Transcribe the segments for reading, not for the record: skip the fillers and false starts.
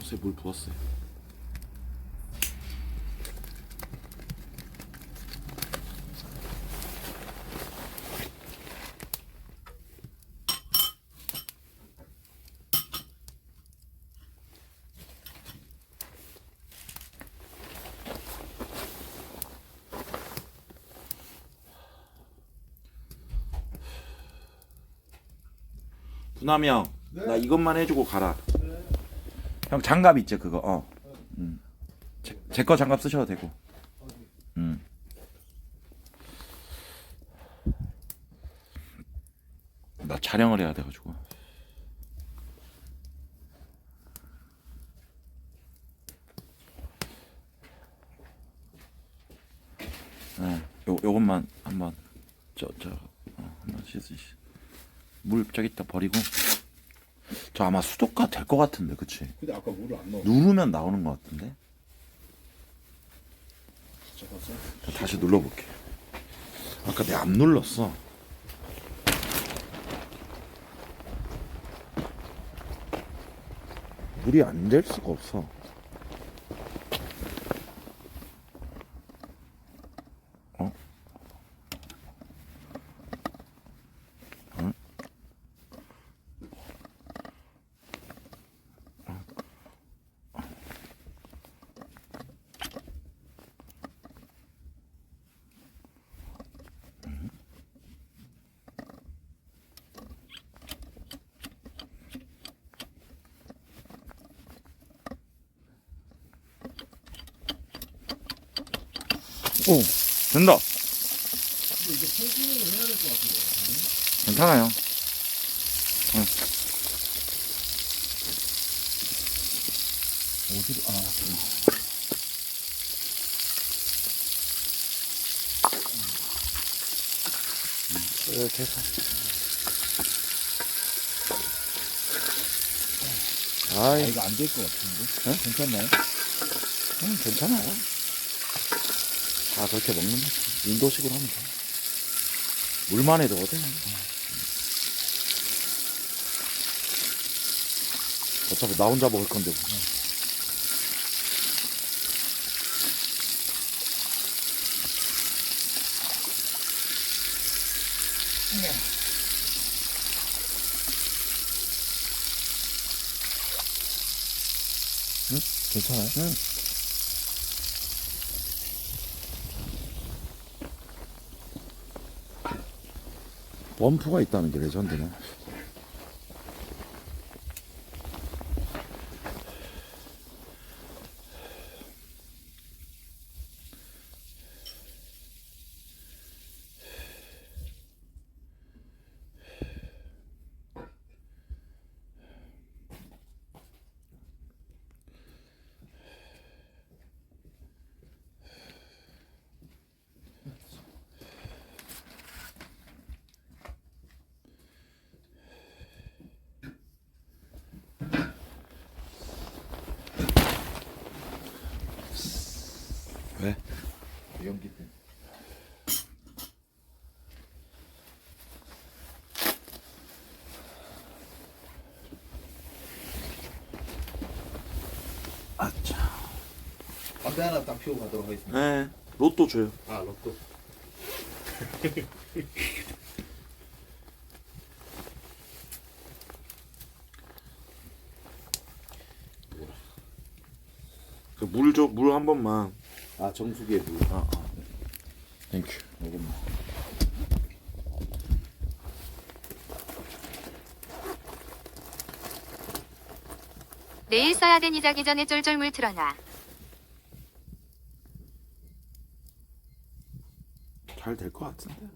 부었어요. 물 부었어요. 부남이 형, 네. 나 이것만 해주고 가라. 형 장갑 있지 그거. 제 거 장갑 쓰셔도 되고. 나 촬영을 해야 돼가지고. 요것만 한번 한번 씻으시. 물 저기다 버리고. 저 아마 수도가 될 것 같은데, 그치? 근데 아까 물을 안 넣어. 누르면 나오는 것 같은데. 잡았어? 다시 눌러볼게. 아까 내가 안 눌렀어. 물이 안 될 수가 없어. 어? 응? 오, 된다. 근데 이제 설탕을 해야 될 것 같은데. 괜찮아요. 어디로? 이렇게 해서. 아이, 이거 안 될 것 같은데? 응? 괜찮나요? 괜찮아요. 다 그렇게 먹는 거지. 인도식으로 하면 돼. 물만 해도 어때? 어차피 나 혼자 먹을 건데. 뭐. 괜찮아요? 응. 원프가 있다는 게 레전드네. 왜? 연기 때문에. 아차. 담배 하나 딱 피우고 가도록 하겠습니다. 네. 로또 줘요. 아, 로또. 그 물 줘. 물 한 번만. 아, 정수기에 물. 땡큐. 요것만. 내일 써야 되니 자기 전에 쫄쫄물 틀어놔. 잘 될 것 같은데.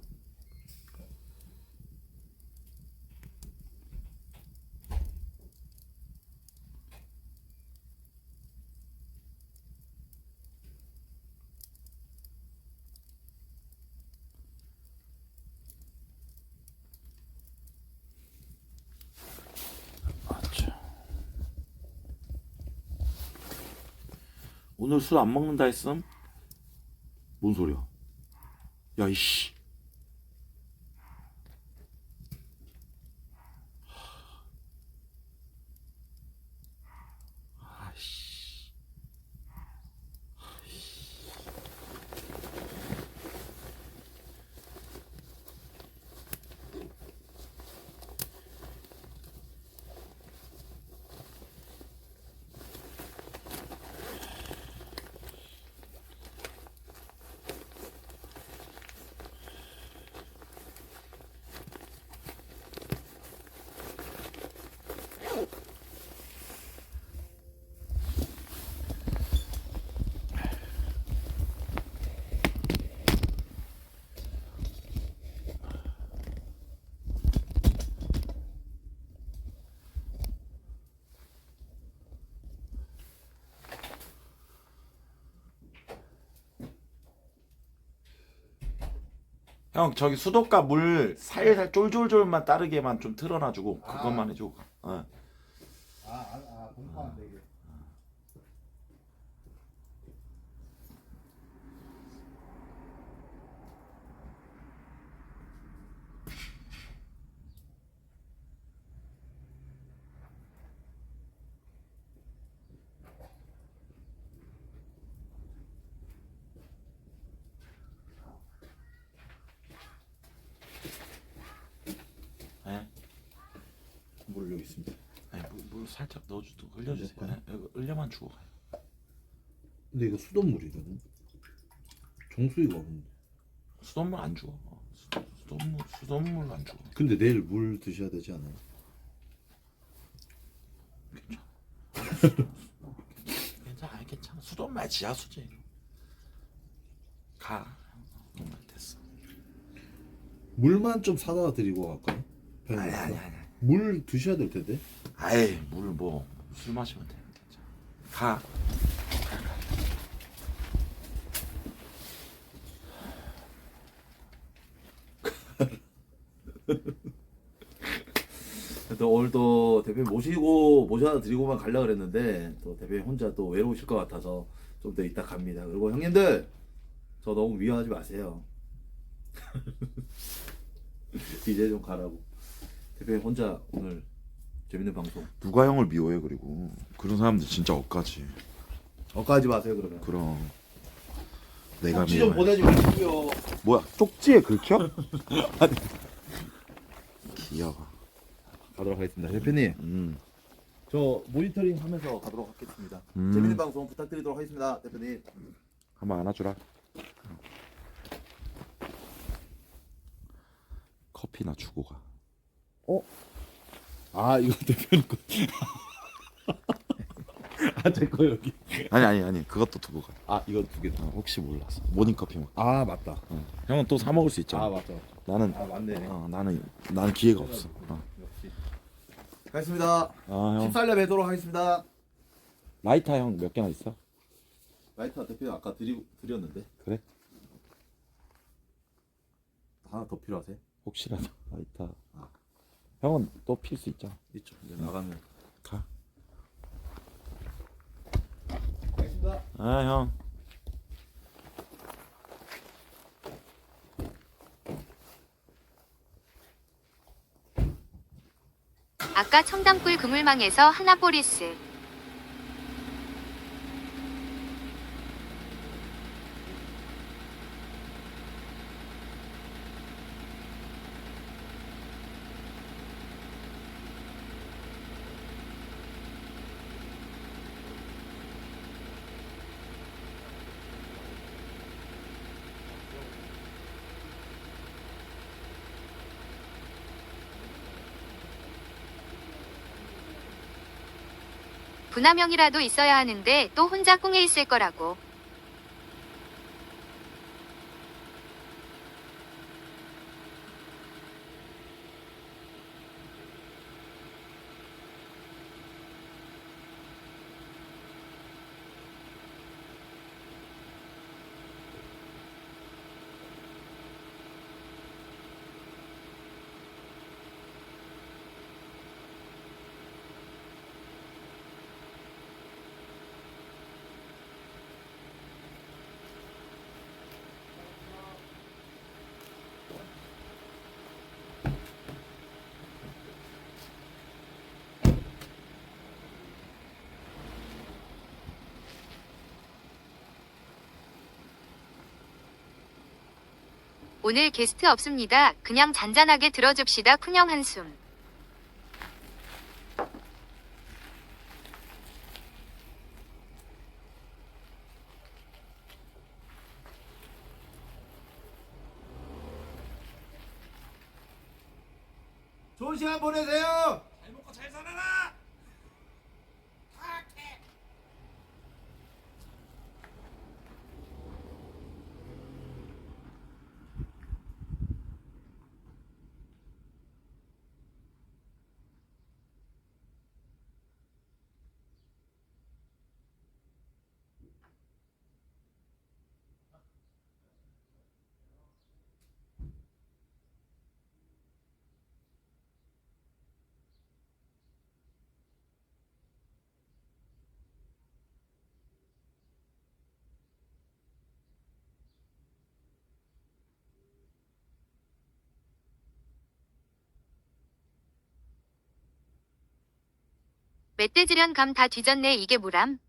아차. 오늘 술 안 먹는다 했음? 뭔 소리야? 야, 이씨. 아이씨. 형 저기 수도가 물 살살 쫄쫄쫄만 따르게만 좀 틀어놔주고 아. 그것만 해줘. 어. 공파안 되게. 네. 물 여기 있습니다. 네, 물 살짝 넣어주고 흘려주세요. 네, 이거 흘려만 주고 가요. 근데 이거 수돗물이거든. 정수기가 없는데. 수돗물 안 주고. 수돗물 안 주고. 근데 내일 물 드셔야 되지 않아요? 괜찮아. 수돗물 지하수지. 가. 됐어. 물만 좀 사다 드리고 갈까요? 아니. 물 드셔야 될 텐데. 아이 물 뭐 술 마시면 돼. 괜찮아. 가. 또 오늘 또 대표님 모셔다 드리고만 가려고 그랬는데 또 대표님 혼자 또 외로우실 것 같아서 좀 더 이따 갑니다. 그리고 형님들 저 너무 미워하지 마세요. 이제 좀 가라고. 대표님 혼자 오늘 재밌는 방송 누가 형을 미워해 그리고 그런 사람들 진짜 억까지. 억까지 마세요 그러면. 그럼 내가 혹시 좀 미워해. 보내지 마시고요. 뭐야 쪽지에 긁혀? 귀여워. 가도록 하겠습니다. 대표님 저 모니터링 하면서 가도록 하겠습니다. 재밌는 방송 부탁드리도록 하겠습니다. 대표님. 한번 안아주라. 커피나 주고 가. 아 이거 대표님 거. 제 거 여기. 아니 그것도 두고 가. 아 이거 두 개. 혹시 몰라서 모닝커피 먹. 아 맞다. 형은 또 사 먹을 수 있잖아. 아 맞다. 나는 아 맞네. 나는 기회가 없어. 역시. 가겠습니다. 형 14렙 뵈도록 하겠습니다. 라이터 형 몇 개나 있어? 라이터 대표님 아까 드렸는데 그래? 하나 더 필요하세요? 혹시라도 라이터. 형은 또 필 수 있잖아. 있죠. 이제 나가면 가. 가겠습니다. 형. 아까 청담굴 그물망에서 하나보리스. 부남형이라도 있어야 하는데 또 혼자 꿍에 있을 거라고. 오늘 게스트 없습니다. 그냥 잔잔하게 들어줍시다. 쿵형 한숨. 좋은 시간 보내세요. 잘 먹고 잘 살아라. 멧돼지련 감 다 뒤졌네. 이게 뭐람?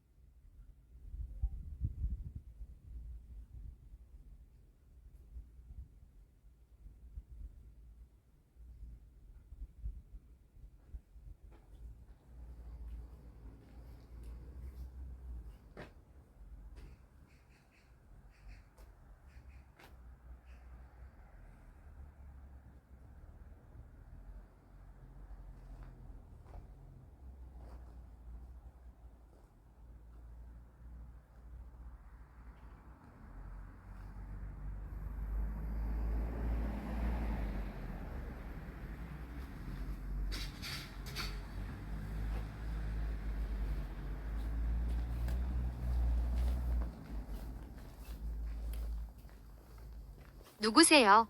누구세요?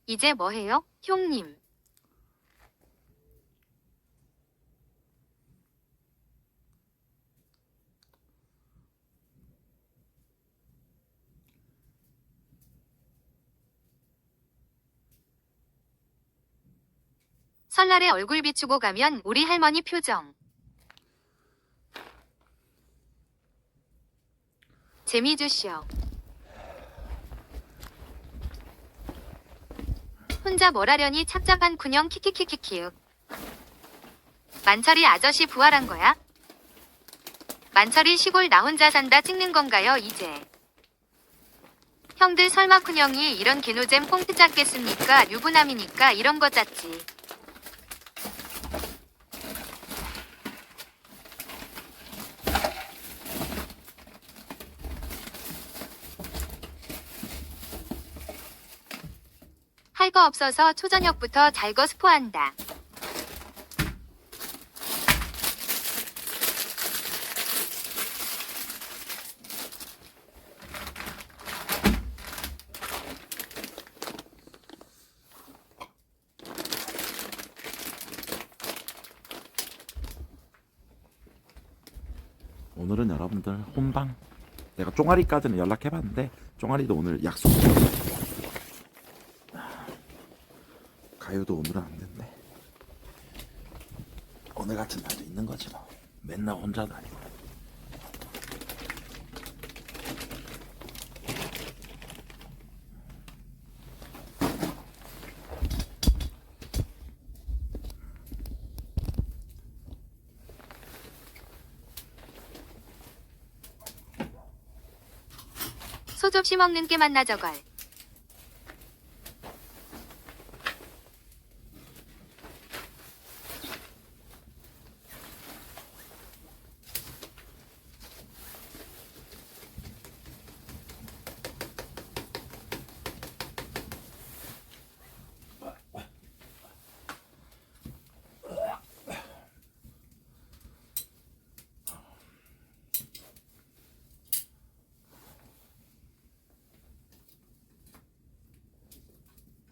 이제 뭐해요, 형님? 설날에 얼굴 비추고 가면 우리 할머니 표정. 재미 주시오. 혼자 뭘 하려니 착잡한 군형 키키키키키윽. 만철이 아저씨 부활한 거야? 만철이 시골 나 혼자 산다 찍는 건가요 이제? 형들 설마 군형이 이런 개노잼 꽁트 짰겠습니까? 유부남이니까 이런 거 짰지. 할 거 없어서 초저녁부터 잘거 스포한다. 오늘은 여러분들 혼방. 내가 쫑아리까지는 연락해봤는데 쫑아리도 오늘 약속. 가요도 오늘은 안 된대. 오늘 같은 날도 있는 거지 뭐. 맨날 혼자도 아니고. 소접시 먹는 게 맞나 저걸.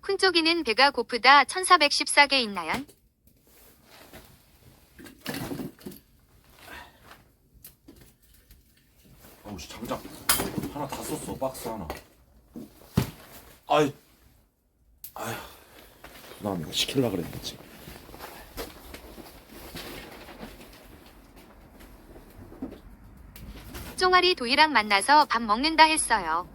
쿤쪽이는 배가 고프다 1414개 있나요? 어우 장작 하나 다 썼어. 박스 하나. 아이 아휴 그다음 이거 시킬라 그랬는데 지금. 쫑아리 도이랑 만나서 밥 먹는다 했어요.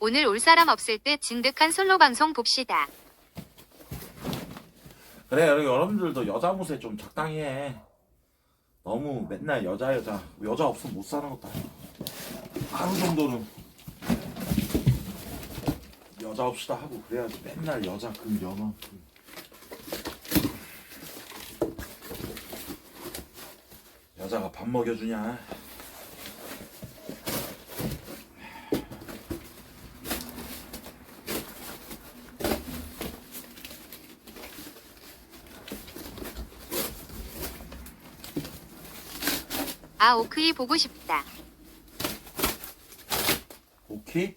오늘 올 사람 없을 때 진득한 솔로 방송 봅시다. 그래 여러분들도 여자 무새 좀 적당히 해. 너무 맨날 여자 없으면 못 사는 것도 아니고 하루 정도는 여자 없이다 하고 그래야지. 맨날 여자 금 연어 여자가 밥 먹여주냐. 아 오크이 보고 싶다. 오키?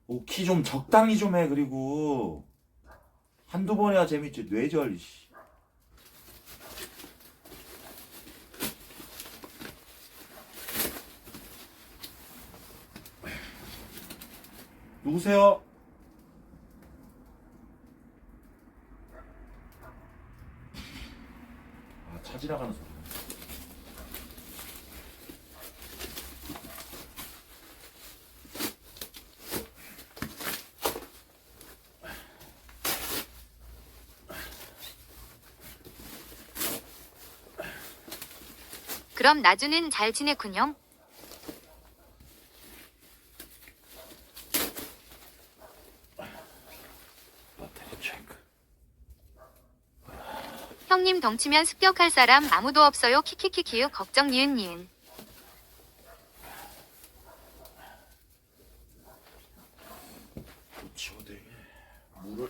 오키 좀 적당히 좀 해. 그리고 한두 번 해야 재밌지. 뇌절 씨. 누구세요? 아, 차 지나가는 소리. 그럼 나주는 잘 지냈군요. 배터리 체크. 형님 덩치면 습격할 사람 아무도 없어요. 키키키키유 걱정 니은. 치워대게 물을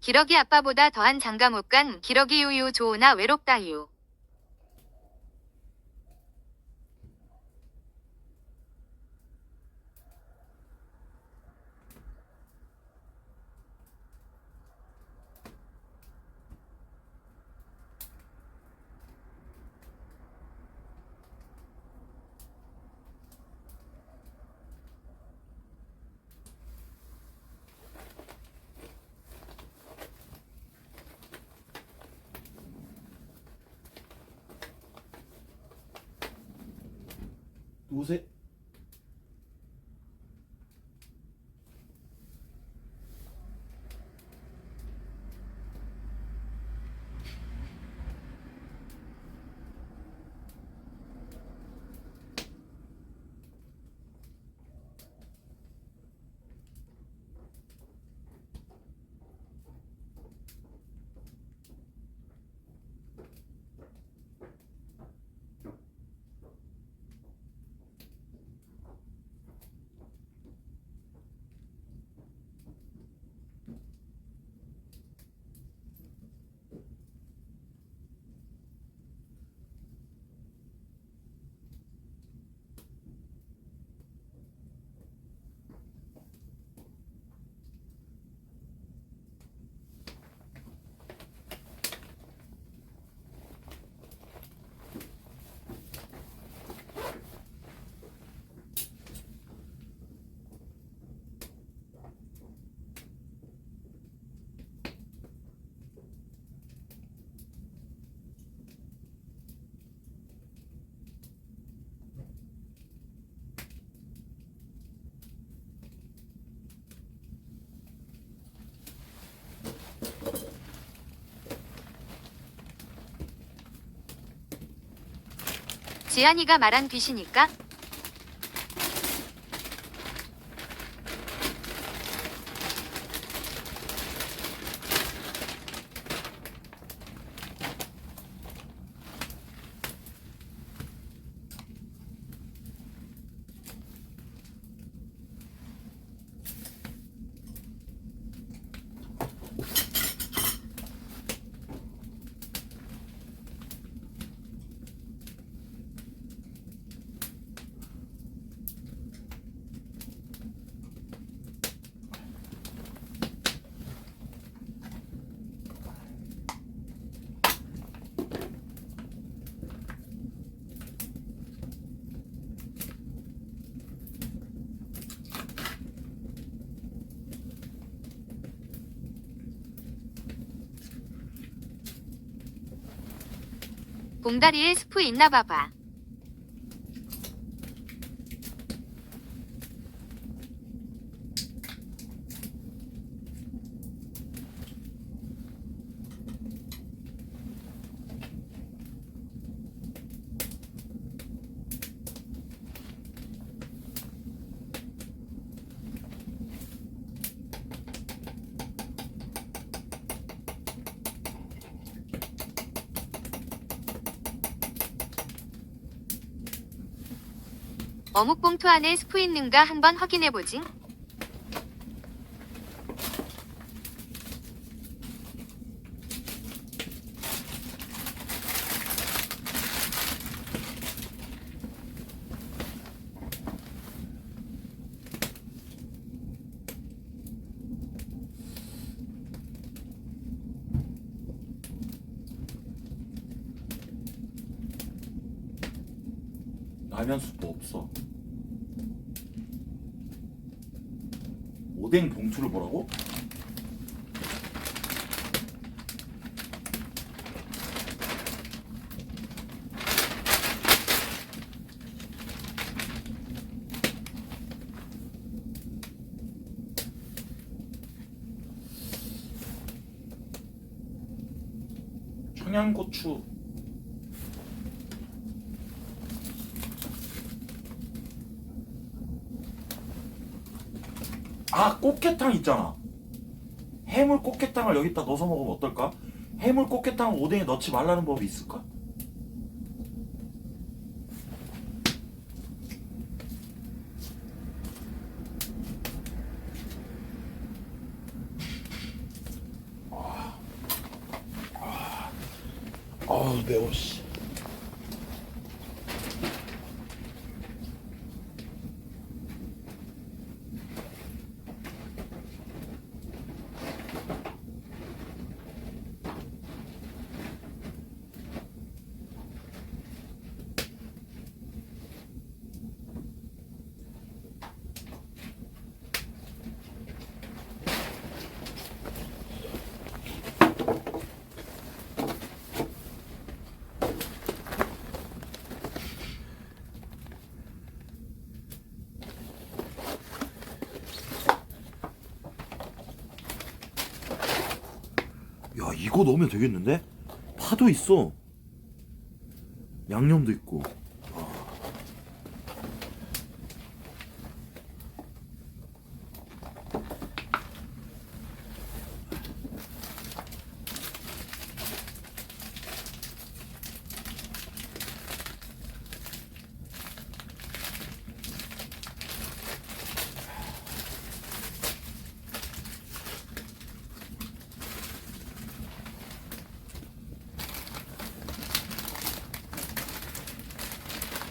기러기 아빠보다 더한 장가 못 간 기러기 유유 좋으나 외롭다유. 누구세요? 지한이가 말한 빛이니까? 봉다리에 스프 있나 봐봐. 어묵 봉투 안에 스프 있는가 한번 확인해보지. 라면 숯도 없어. 오뎅 봉투를 뭐라고? 청양고추. 아, 꽃게탕 있잖아. 해물 꽃게탕을 여기다 넣어서 먹으면 어떨까? 해물 꽃게탕을 오뎅에 넣지 말라는 법이 있을까? 아우 매워 씨. 야, 이거 넣으면 되겠는데? 파도 있어. 양념도 있고.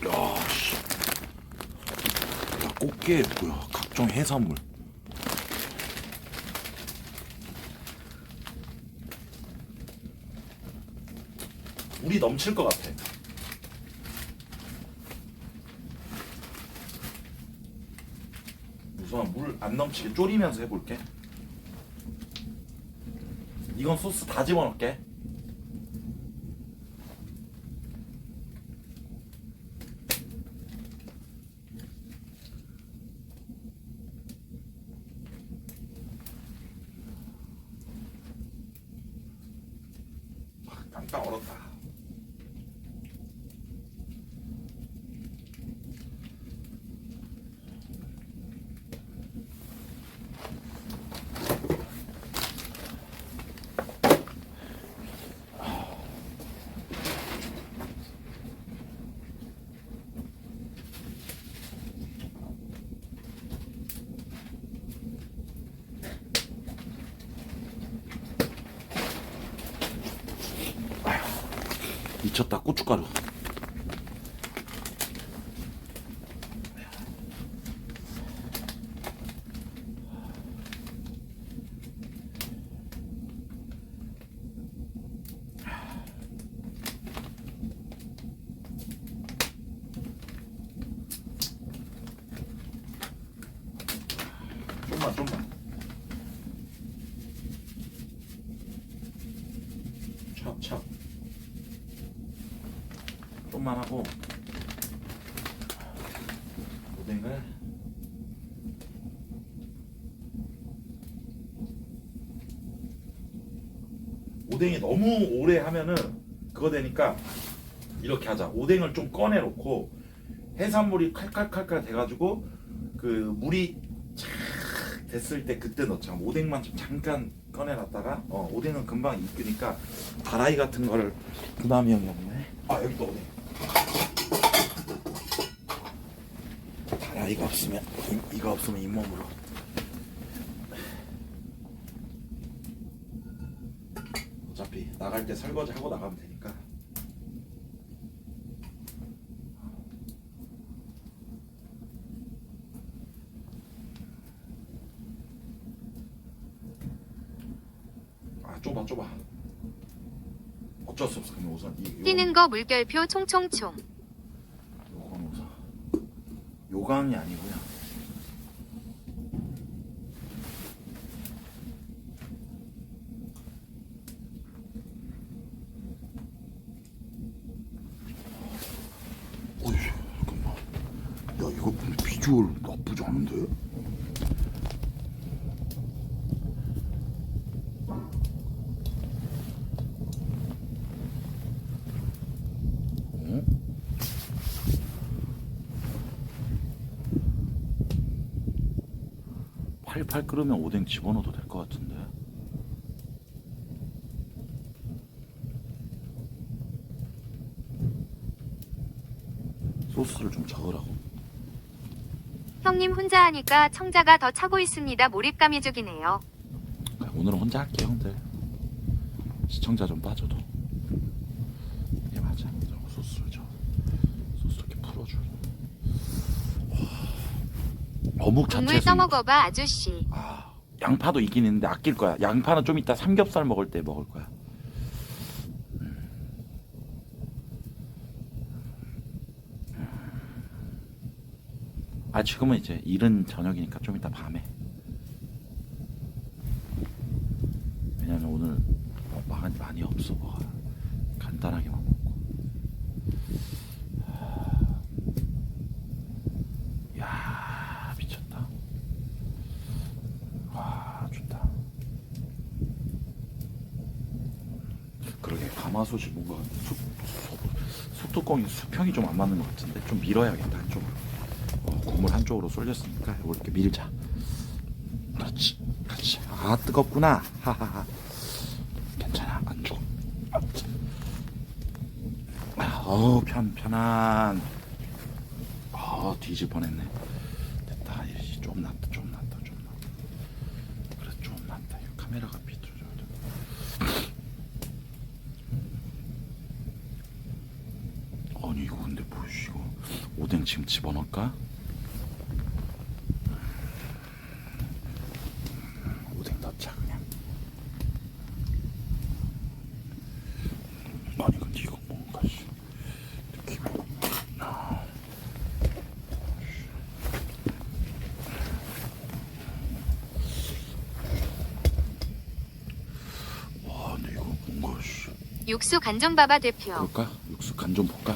야, 씨. 야, 꽃게 뭐야? 각종 해산물. 물이 넘칠 것 같아. 우선 물 안 넘치게 졸이면서 해볼게. 이건 소스 다 집어넣을게. 깜짝 얼었다. 미쳤다. 고춧가루. 좀만 찹찹. 조금만 하고 오뎅을 오뎅이 너무 오래 하면은 그거 되니까 이렇게 하자. 오뎅을 좀 꺼내 놓고 해산물이 칼칼칼칼 돼가지고 그 물이 착 됐을 때 그때 넣자. 오뎅만 좀 잠깐 꺼내놨다가 오뎅은 금방 익으니까 다라이 같은 거를 부담이 형이 없네. 아 여기 또 오뎅. 다라이가 없으면 이거 없으면 잇몸으로. 어차피 나갈 때 설거지 하고 나가면 되니까. 좁아. 어쩔 수 없어. 그냥 우선 뛰는 거 물결표 총총총. 요건 우선 요강이 아니고요. 어이 잠깐만. 야 이거 비주얼 나쁘지 않은데? 팔팔 끓으면 오뎅 집어넣어도 될 것 같은데. 소스를 좀 적으라고. 형님 혼자 하니까 청자가 더 차고 있습니다. 몰입감이 죽이네요. 오늘은 혼자 할게요 형들. 시청자 좀 빠져도. 이게 맞아. 소스를 소스 이렇게 풀어줘. 어묵 국물 자체에서 써먹어봐 아저씨. 양파도 있긴 있는데 아낄 거야. 양파는 좀 이따 삼겹살 먹을 때 먹을 거야. 지금은 이제 이른 저녁이니까 좀 이따 밤에. 왜냐면 오늘 많이 없어. 뭐가 간단하게만 먹고. 야 미쳤다. 와 좋다. 그러게 가마솥이 뭔가 솥뚜껑이 수평이 좀 안 맞는 것 같은데 좀 밀어야겠다 한쪽으로. 국물 한쪽으로 쏠렸으니까 이걸 이렇게 밀자. 그렇지. 아 뜨겁구나. 하하하. 괜찮아 안 죽어. 편안. 뒤질 뻔했네. 됐다. 좀 낫다. 그래 좀 낫다. 이거 카메라가 비틀어져. 아니 이거 근데 보시고 오뎅 지금 집어넣을까? 오뎅 넣자 그냥. 아니 근데 이거 뭔가 느낌이. 근데 이거 뭔가 육수 간정바바 대표. 볼까? 육수 간 좀 볼까?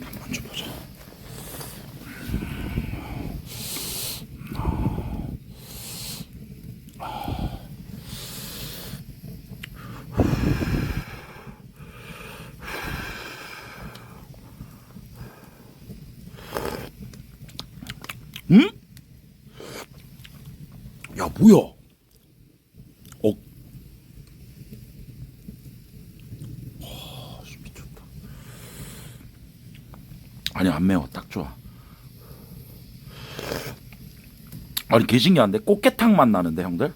한번 좀 보자. 응? 야 뭐야? 미쳤다. 아니 안 매워. 딱 좋아. 아니 개 신기한데 꽃게탕 맛 나는데 형들?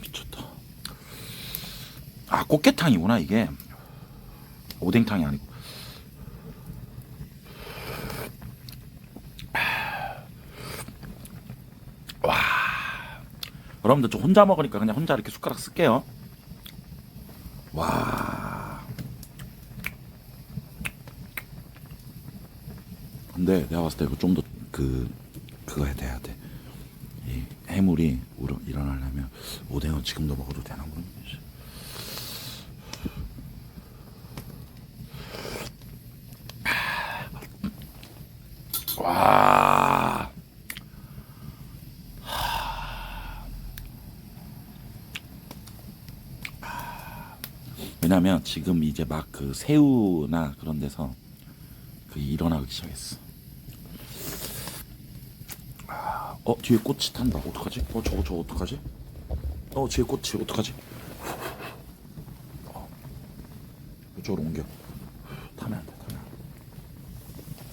미쳤다. 꽃게탕이구나 이게. 오뎅탕이 아니고. 와. 여러분들 저 혼자 먹으니까 그냥 혼자 이렇게 숟가락 쓸게요. 와. 근데 내가 봤을 때 이거 좀 더 그거 해야 돼. 해물이 일어나려면 오뎅은 지금도 먹어도 되는 거지. 와. 왜냐면 지금 이제 막 그 새우나 그런 데서 그 일어나기 시작했어. 뒤에 꽃이 탄다. 어떡하지? 저거 어떡하지? 뒤에 꽃이 어떡하지? 이쪽으로 옮겨. 타면 안 돼.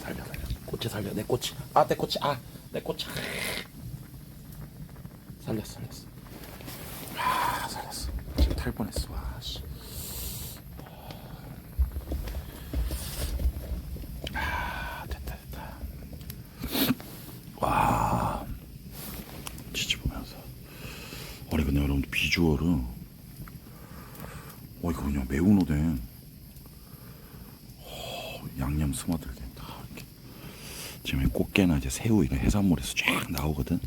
살려. 꽃이 살려. 내 꽃이. 내 꽃이. 내 꽃이. 살렸어. 살렸어. 지금 탈 뻔했어. 와, 씨. 됐다. 와. 뒤집으면서. 아니, 근데 여러분들 비주얼은. 이거 그냥 매운 오뎅. 양념 스며들게 다 이렇게. 지금 꽃게나 이제 새우 이런 해산물에서 쫙 나오거든.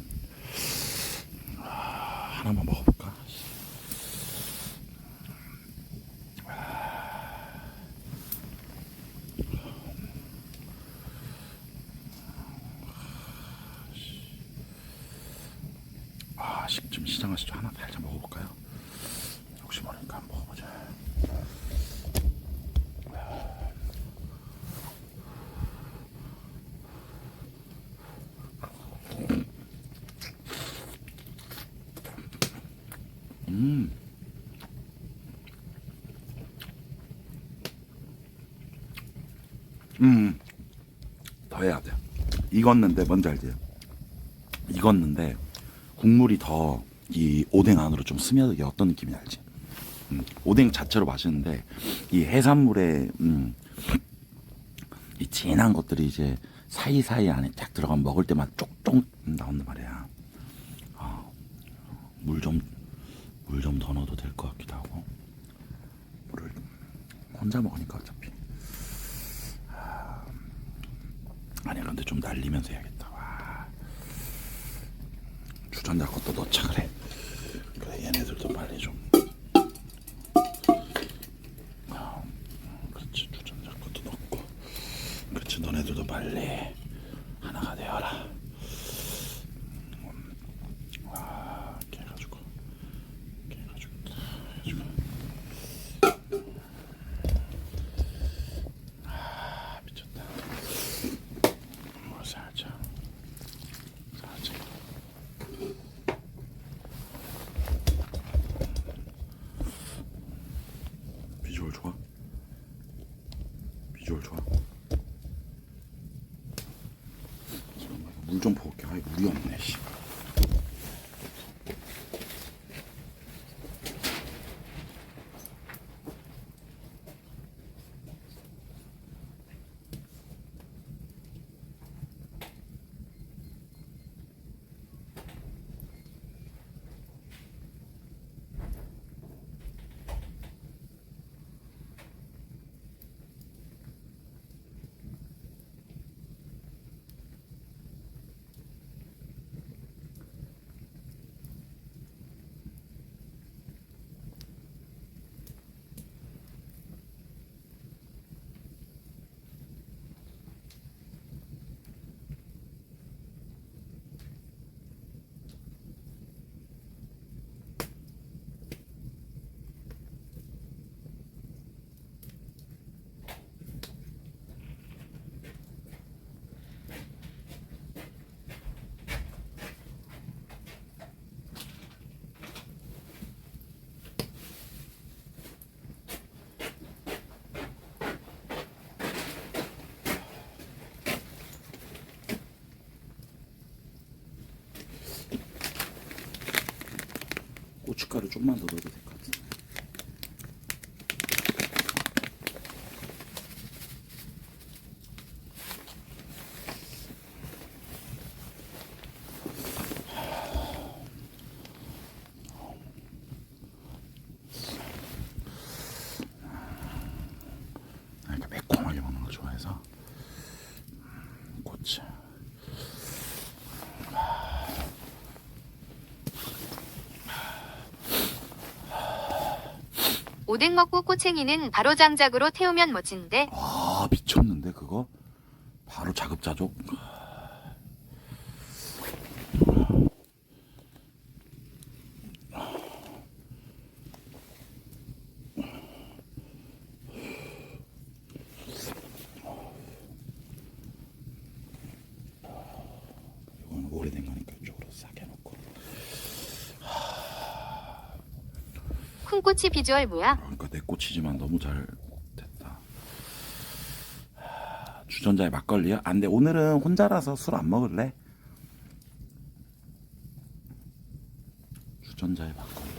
하나만 먹어볼까? 좀 시장에서 하나 살짝 먹어볼까요? 혹시 모르니까 한번 먹어보자. 더 해야 돼. 익었는데 뭔지 알지? 익었는데 국물이 더 이 오뎅 안으로 좀 스며들게. 어떤 느낌인지 알지? 오뎅 자체로 맛있는데 이 해산물에 이 진한 것들이 이제 사이사이 안에 딱 들어가면 먹을 때만 쪽쪽 나온단 말이야. 물 좀 더 넣어도 될 것 같기도 하고. 물을 혼자 먹으니까 어차피. 아니 근데 좀 날리면서 해야겠다. 와. 주전자 것도 넣자 그래. 그래 얘네들도 빨리 좀. 그렇지 주전자 것도 넣고. 그렇지 너네들도 빨리 하나가 되어라. 이렇게 해가지고 미쳤다. 살짝. 비주얼 좋아? 물 좀 부을게. 물이 없네. 씨. 고춧가루 좀만 더 넣어도 될 것 같은데. 이렇게 매콤하게 먹는 걸 좋아해서 고추. 오뎅 먹고 꼬챙이는 바로 장작으로 태우면 멋진데. 아 미쳤는데 그거 바로 자급자족. 이건 오래된 거니까 이쪽으로 싸게 놓고. 쿵꼬치 비주얼 뭐야? 그러니까 내 꽂히지만 너무 잘 됐다. 주전자에 막걸리야? 안 돼. 오늘은 혼자라서 술 안 먹을래. 주전자에 막걸리.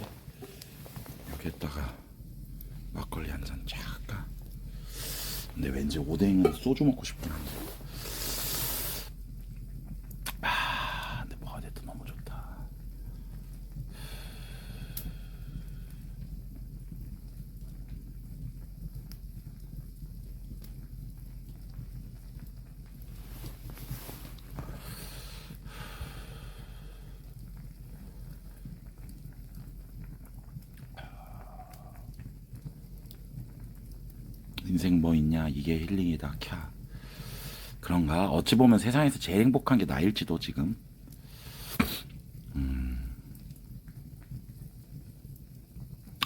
여기에다가 막걸리 한 잔 쫙 할까? 근데 왠지 오뎅은 소주 먹고 싶긴 한데. 근데 뭐가 돼도 너무 좋다. 인생 뭐 있냐, 이게 힐링이다. 캬, 그런가? 어찌 보면 세상에서 제일 행복한 게 나일지도 지금.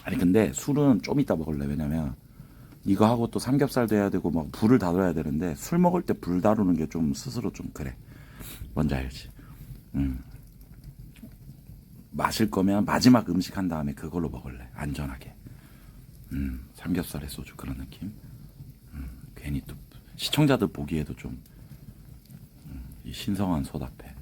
아니 근데 술은 좀 이따 먹을래. 왜냐면 이거 하고 또 삼겹살도 해야 되고 막 불을 다뤄야 되는데, 술 먹을 때 불 다루는 게 좀 스스로 좀 그래. 뭔지 알지? 마실 거면 마지막 음식 한 다음에 그걸로 먹을래. 안전하게. 삼겹살에 소주 그런 느낌. 괜히 또 시청자들 보기에도 좀 이 신성한 소답해.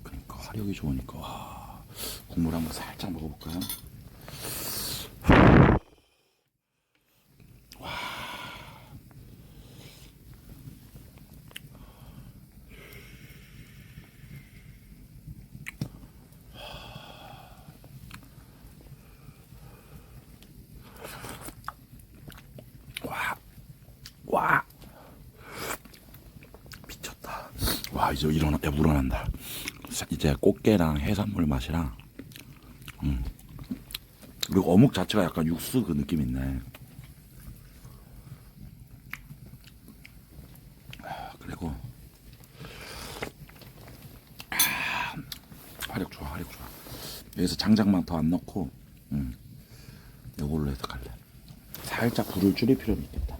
그러니까 화력이 좋으니까. 와, 국물 한번 살짝 먹어볼까요? 와, 미쳤다. 와, 이제 야, 우러난다. 이제 꽃게랑 해산물 맛이랑, 그리고 어묵 자체가 약간 육수 그 느낌 있네. 그리고 화력 좋아, 화력 좋아. 여기서 장작만 더 안 넣고, 이걸로 해서 갈래. 살짝 불을 줄일 필요는 있겠다.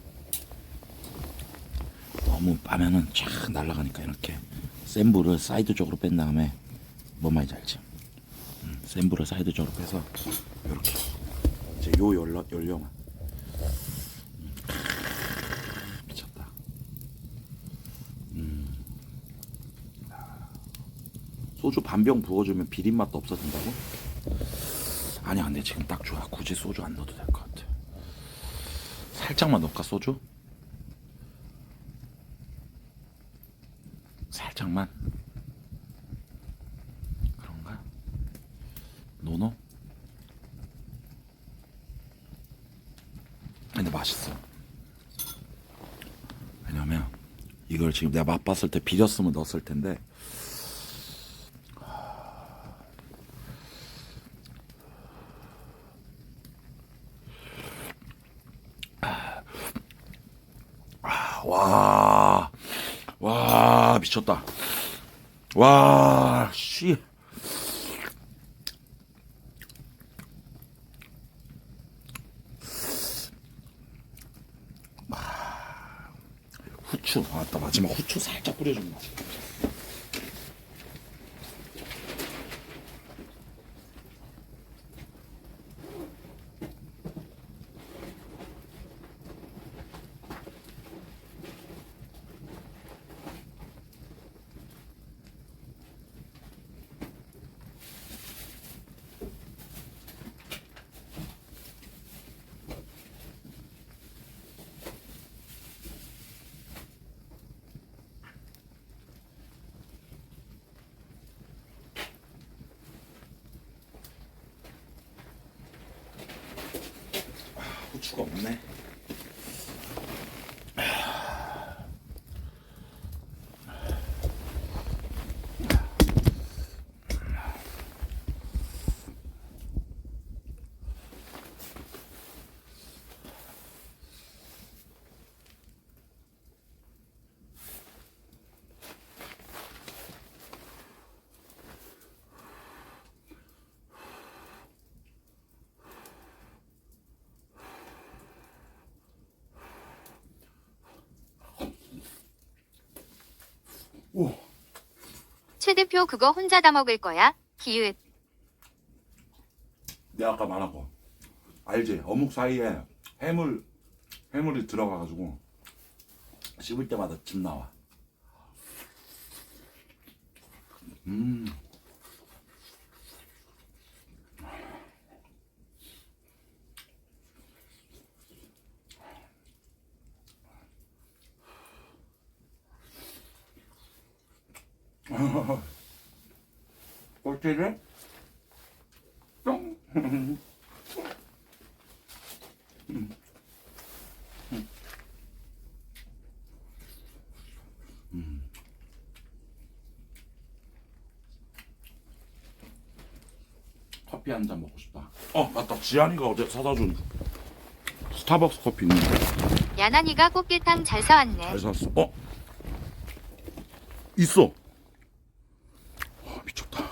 너무 빠면은 쫙 날아가니까 이렇게 센 불을 사이드 쪽으로 뺀 다음에, 뭔 말인지 알지? 센 불을 사이드 쪽으로 빼서 이렇게 이제 요 연료만. 미쳤다. 소주 반 병 부어주면 비린 맛도 없어진다고? 아니 안돼, 지금 딱 좋아. 굳이 소주 안 넣어도 될 것 같아. 살짝만 넣을까 소주? 살짝만. 그런가? 노노? 근데 맛있어. 왜냐면 이걸 지금 내가 맛봤을 때 비렸으면 넣었을 텐데, 와 미쳤다. 와 씨. 후추, 맞다, 마지막 후추 살짝 뿌려주면 맛있어. 후추가 없네. 대표 그거 혼자 다 먹을 거야? 기읒. 내가 아까 말한 거 알지? 어묵 사이에 해물이 들어가가지고 씹을 때마다 침 나와. 꼴찌를 뿅. 커피 한 잔 먹고 싶다. 맞다. 지한이가 어제 사다 준 스타벅스 커피 있는데. 야난이가 꽃게탕 잘 사왔네. 잘 샀어. 있어. 미쳤다.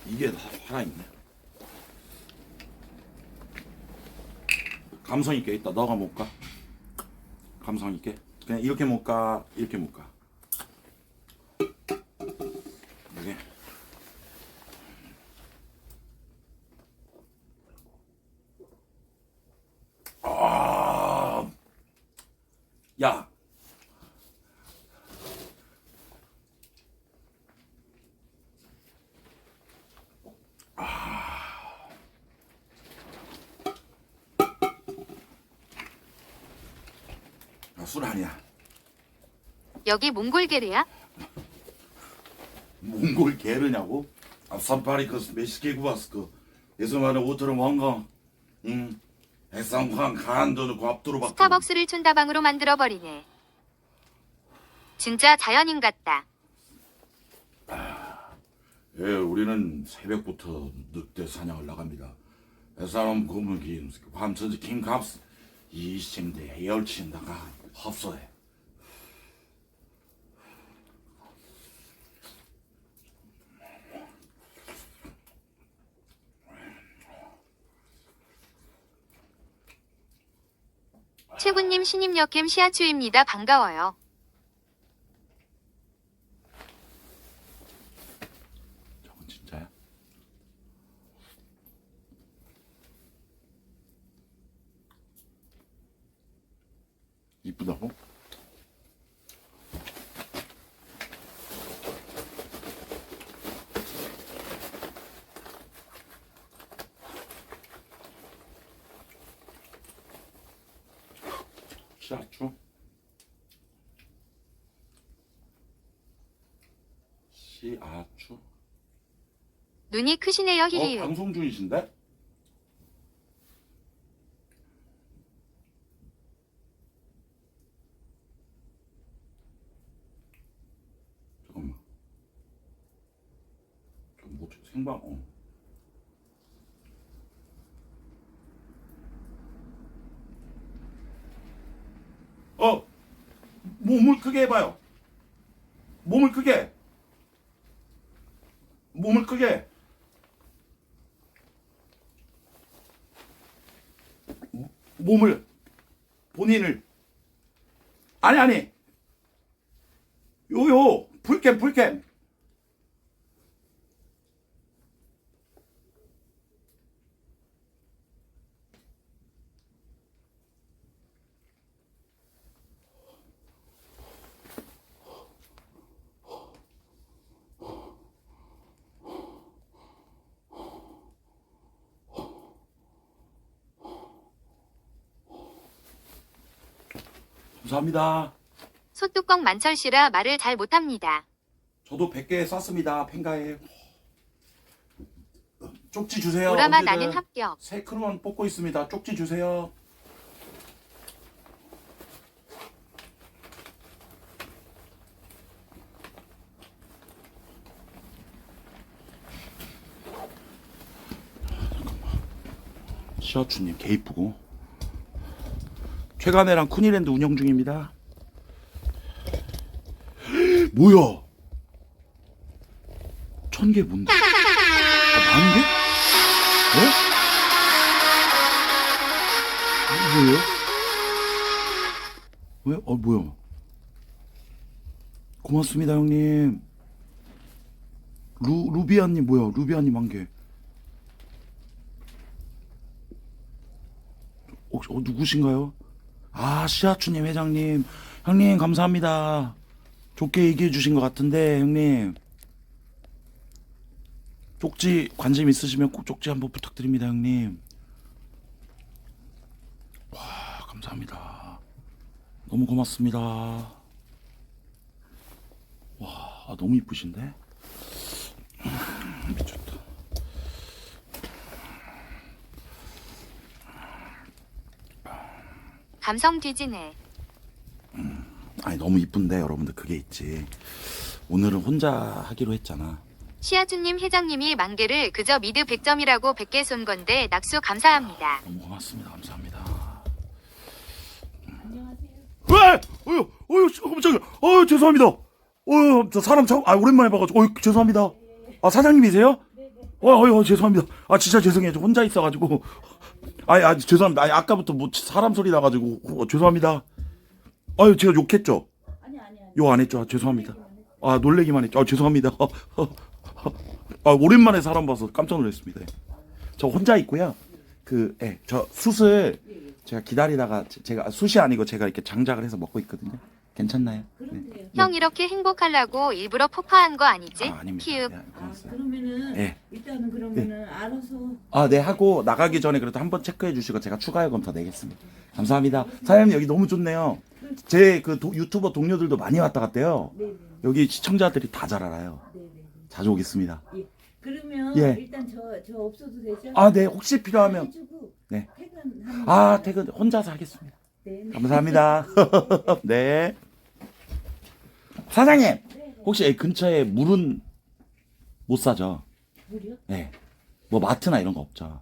이게 다 살아있네. 감성 있게 있다. 너가 먹을까? 감성 있게. 그냥 이렇게 먹을까? 이렇게 먹을까? 이게. 야. 술 아니야. 여기 몽골게르야? 몽골 게르냐고? 아산파리커스 메시케구바스크 예수만의 오토름 왕강 해상광 간도는 곽도로 박 스타벅스를 촌다방으로 만들어버리네. 진짜 자연인 같다. 예, 우리는 새벽부터 늑대 사냥을 나갑니다. 사람 고문기 밤천지 킹캅스 이심대 열친다가 합소해. 최군님 신임 역캠 시아추입니다. 반가워요. 저건 진짜야? 이쁘다고? 시아추? 시아추? 눈이 크시네요. 히히히. 방송 중이신데? 잠깐만. 뭐 생방 몸을 크게 해봐요. 몸을 크게. 몸을 크게. 몸을 본인을 아니 요요 풀캠 감사합니다. 소뚜껑 만철씨라 말을 잘 못합니다. 저도 100개 쐈습니다. 팬가에 쪽지 주세요. 오라마 언제든. 나는 합격. 새 크루원 뽑고 있습니다. 쪽지 주세요. 시어추님 개 이쁘고 최간애랑 쿠니랜드 운영 중입니다. 뭐야? 1000개 뭔데? 10,000개? 어? 뭐예요? 왜? 뭐야? 고맙습니다, 형님. 루비아님 뭐야? 루비아님 한 개. 혹시 누구신가요? 아, 시아추님 회장님. 형님 감사합니다. 좋게 얘기해 주신 것 같은데 형님. 쪽지 관심 있으시면 꼭 쪽지 한번 부탁드립니다, 형님. 와, 감사합니다. 너무 고맙습니다. 와, 너무 이쁘신데? 미쳤다. 감성 뒤지네. 아니 너무 이쁜데 여러분들 그게 있지. 오늘은 혼자 하기로 했잖아. 시아주님 회장님이 만개를 그저 미드 100점이라고 100개 쏜 건데 낙수 감사합니다. 너무 고맙습니다. 감사합니다. 안녕하세요. 왜? 깜짝이야. 죄송합니다. 저 사람 참, 오랜만에 봐가지고, 죄송합니다. 아, 사장님이세요? 죄송합니다. 진짜 죄송해요. 저 혼자 있어가지고. 죄송합니다. 아까부터 뭐 사람 소리 나가지고, 죄송합니다. 제가 욕했죠? 아니. 욕 안 했죠? 죄송합니다. 놀래기만 했죠? 죄송합니다. 오랜만에 사람 봐서 깜짝 놀랐습니다. 저 혼자 있고요. 저 숯을 제가 기다리다가 제가 숯이 아니고 제가 이렇게 장작을 해서 먹고 있거든요. 괜찮나요? 그럼 돼요. 형 이렇게 행복하려고 일부러 포파한 거 아니지? 아닙니다. 키읔. 고맙습니다. 그러면은 네. 일단은 그러면은 알아서 네, 하고 나가기 전에 그래도 한번 체크해 주시고 제가 추가 요금 더 내겠습니다. 감사합니다. 사장님 여기 너무 좋네요. 제 유튜버 동료들도 많이 왔다 갔대요. 네네. 여기 시청자들이 다 잘 알아요. 네네. 자주 오겠습니다. 예. 그러면 예. 일단 저 없어도 되죠? 네, 혹시 필요하면 해주고 네. 퇴근하는 퇴근 혼자서 하겠습니다. 네. 감사합니다. 네. 사장님, 네. 혹시 여기 근처에 물은 못 사죠? 물이요? 네. 뭐 마트나 이런 거 없죠?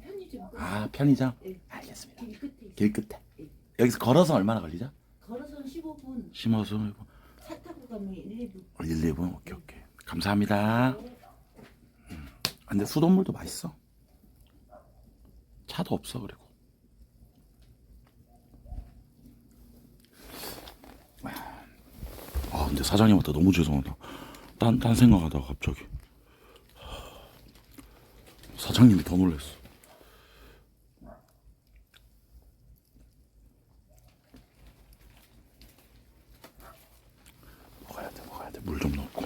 편의점. 편의점? 네. 알겠습니다. 길 끝에 있어요. 길 끝에. 여기서 걸어서 얼마나 걸리죠? 걸어서 15분. 심어서 차 타고 가면 1, 2분. 1, 2분? 오케이. 감사합니다. 근데 수돗물도 맛있어. 차도 없어, 그리고. 근데 사장님한테 너무 죄송하다. 딴 생각하다가 갑자기. 사장님이 더 놀랐어. 먹어야 돼. 물 좀 넣고.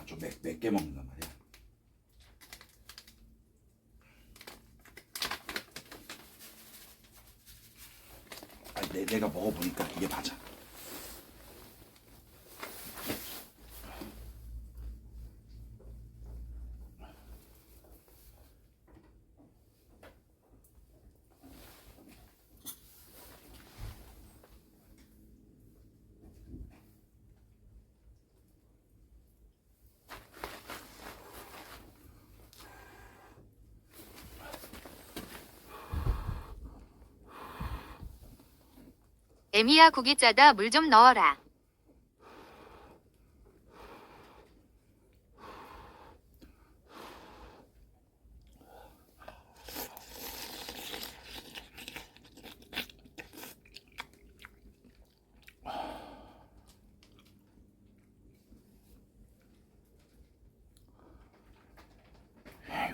좀 맵게 먹는단 말이야. 내가 먹어보니까 이게 맞아. 에미야 국이 짜다 물 좀 넣어라.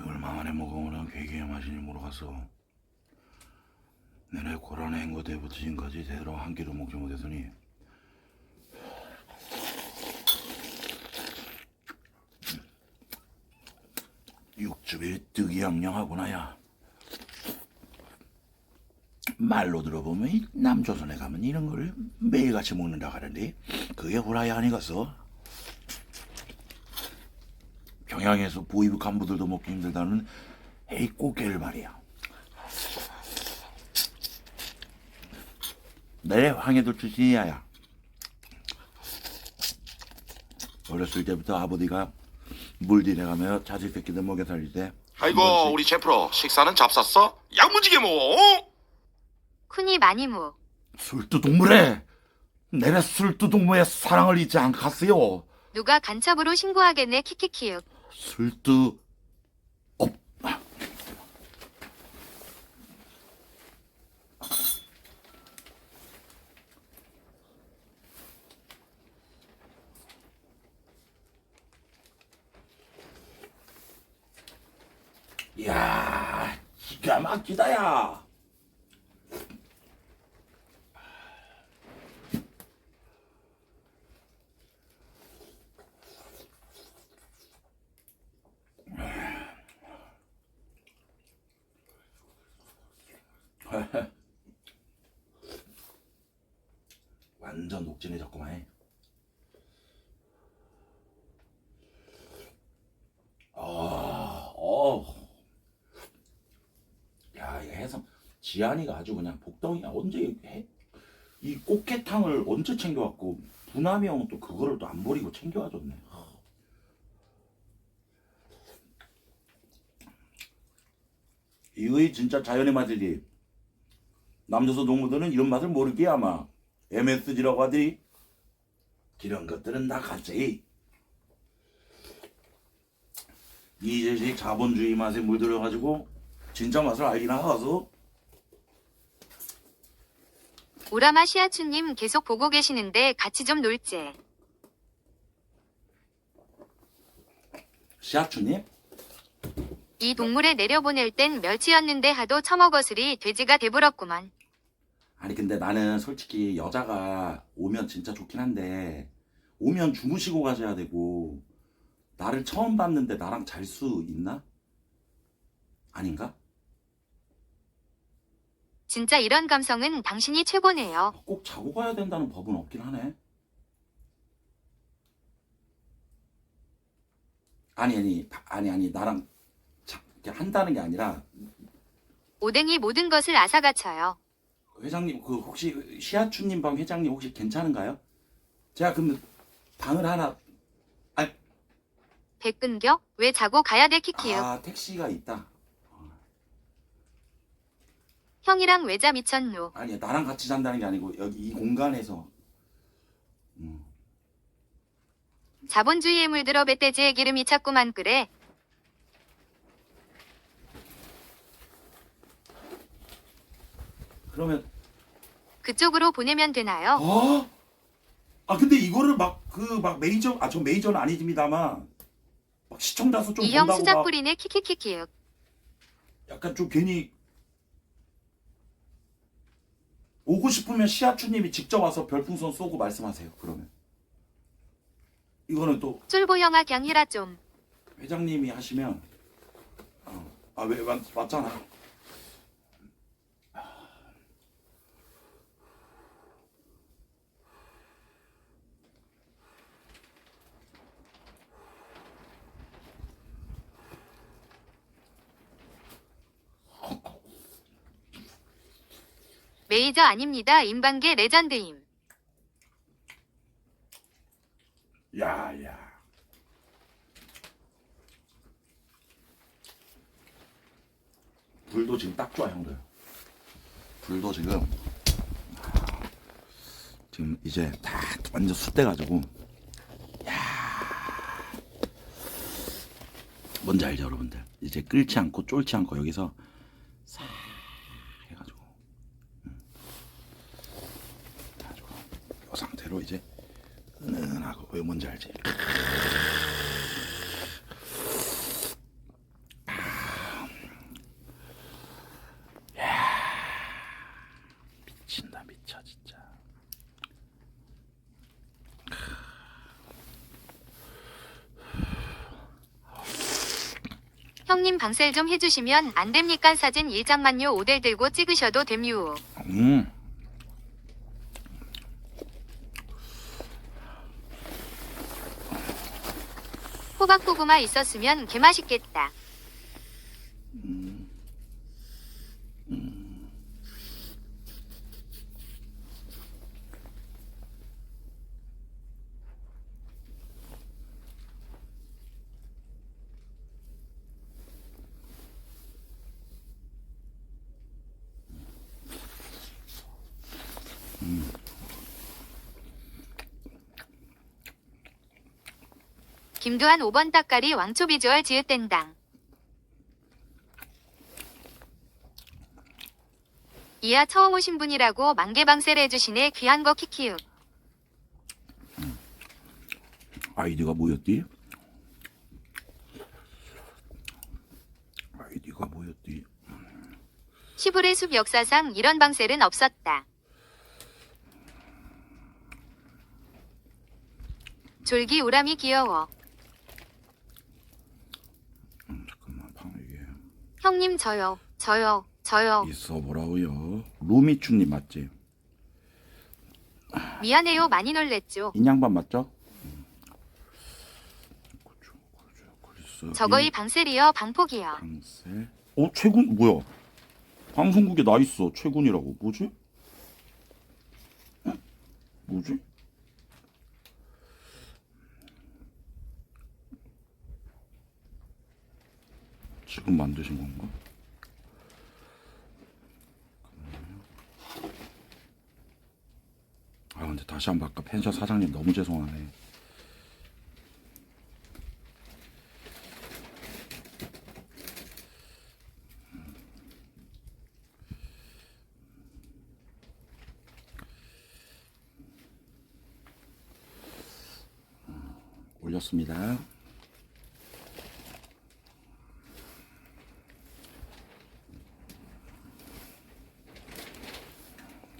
얼마 만에 먹어보는 괴기의 맛이니 모르겠어. 내내 고란의 행거대부터 지금까지 제대로 한 끼도 먹지 못했으니 육즙이 뜨기양양하구나야. 말로 들어보면 이 남조선에 가면 이런 걸 매일같이 먹는다 하는데 그게 후라이 아니겠어? 평양에서 보이브 간부들도 먹기 힘들다는 에이 꽃게를 말이야. 내 황해도 출신이야. 야. 어렸을 때부터 아버지가 물질해가며 자식 새끼들 먹여 살릴 때 아이고 우리 제프로 식사는 잡쌌어? 야무지게 뭐? 쿤이 많이 무. 술두동물에 내래 술두동물의 사랑을 잊지 않겠어요. 누가 간첩으로 신고하겠네 키키키윽. 술두 이야, 기가 막히다, 야. 완전 녹진해졌구만. 야, 이거 해삼 지안이가 아주 그냥 복덩이야. 언제 이 꽃게탕을 언제 챙겨왔고 부남이 형은 또 그거를 또 안 버리고 챙겨와줬네. 이거이 진짜 자연의 맛이지. 남조선 동무들은 이런 맛을 모르게 아마 MSG라고 하더니 이런 것들은 다 가짜이. 이 자식 자본주의 맛에 물들여가지고 진짜 맛을 알긴 하서. 오라마 시아추님 계속 보고 계시는데 같이 좀 놀재. 시아추님? 이 동물에 내려보낼 땐 멸치였는데 하도 처먹었으리 돼지가 돼버렸구만. 아니 근데 나는 솔직히 여자가 오면 진짜 좋긴 한데 오면 주무시고 가셔야 되고 나를 처음 봤는데 나랑 잘 수 있나? 아닌가? 진짜 이런 감성은 당신이 최고네요. 꼭 자고 가야 된다는 법은 없긴 하네. 아니 나랑 이렇게 한다는 게 아니라 오뎅이 모든 것을 앗아가쳐요. 회장님 그 혹시 시아추님 방 회장님 혹시 괜찮은가요? 제가 그러면 방을 하나 백근겨? 왜 자고 가야 돼 키키요? 택시가 있다. 형이랑 외자 미쳤노. 아니 나랑 같이 잔다는 게 아니고 여기 이 공간에서 자본주의에 물들어 뱃돼지의 기름이 찼구만 그래. 그러면 그쪽으로 보내면 되나요? 근데 이거를 막 메이저 저 메이저는 아니집니다만 막 시청자 수 좀 이형 본다고 수작 막 뿌리네 키키키키윽. 약간 좀 괜히 오고 싶으면 시아추님이 직접 와서 별풍선 쏘고 말씀하세요. 그러면 이거는 또 쫄보 형아 갱이라 좀. 회장님이 하시면 왜 맞잖아. 메이저 아닙니다. 임방계 레전드임. 야. 불도 지금 딱 좋아 형들. 불도 지금 이제 다 완전 숯돼가지고. 야. 뭔지 알죠 여러분들? 이제 끓지 않고 쫄지 않고 여기서 싹 해가지고 이 상태로 이제 은은하고 왜 뭔지 알지? 미친다 미쳐 진짜. 형님 방셀 좀 해주시면 안 됩니까? 사진 1장만요. 오델 들고 찍으셔도 됨유. 호박고구마 있었으면 개맛있겠다. 김두한 5번 따까리 왕초 비주얼 지읒된당. 이야 처음 오신 분이라고 만개방세를 해주시네. 귀한 거 키키우. 아이디가 뭐였디? 아이디가 뭐였디? 시불의 숲 역사상 이런 방셀은 없었다. 졸기 우람이 귀여워. 잠깐만 방 이게 형님 저요. 있어 보라고요. 루미추님 맞지? 미안해요. 많이 놀랬죠. 인양반 맞죠? 그렇죠. 저거이 방셀이여. 방폭이여. 방세. 최군 뭐야? 방송국에 나 있어. 최군이라고. 뭐지? 뭐지? 지금 만드신 건가? 아 근데 다시 한번 아까 펜션 사장님 너무 죄송하네. 올렸습니다.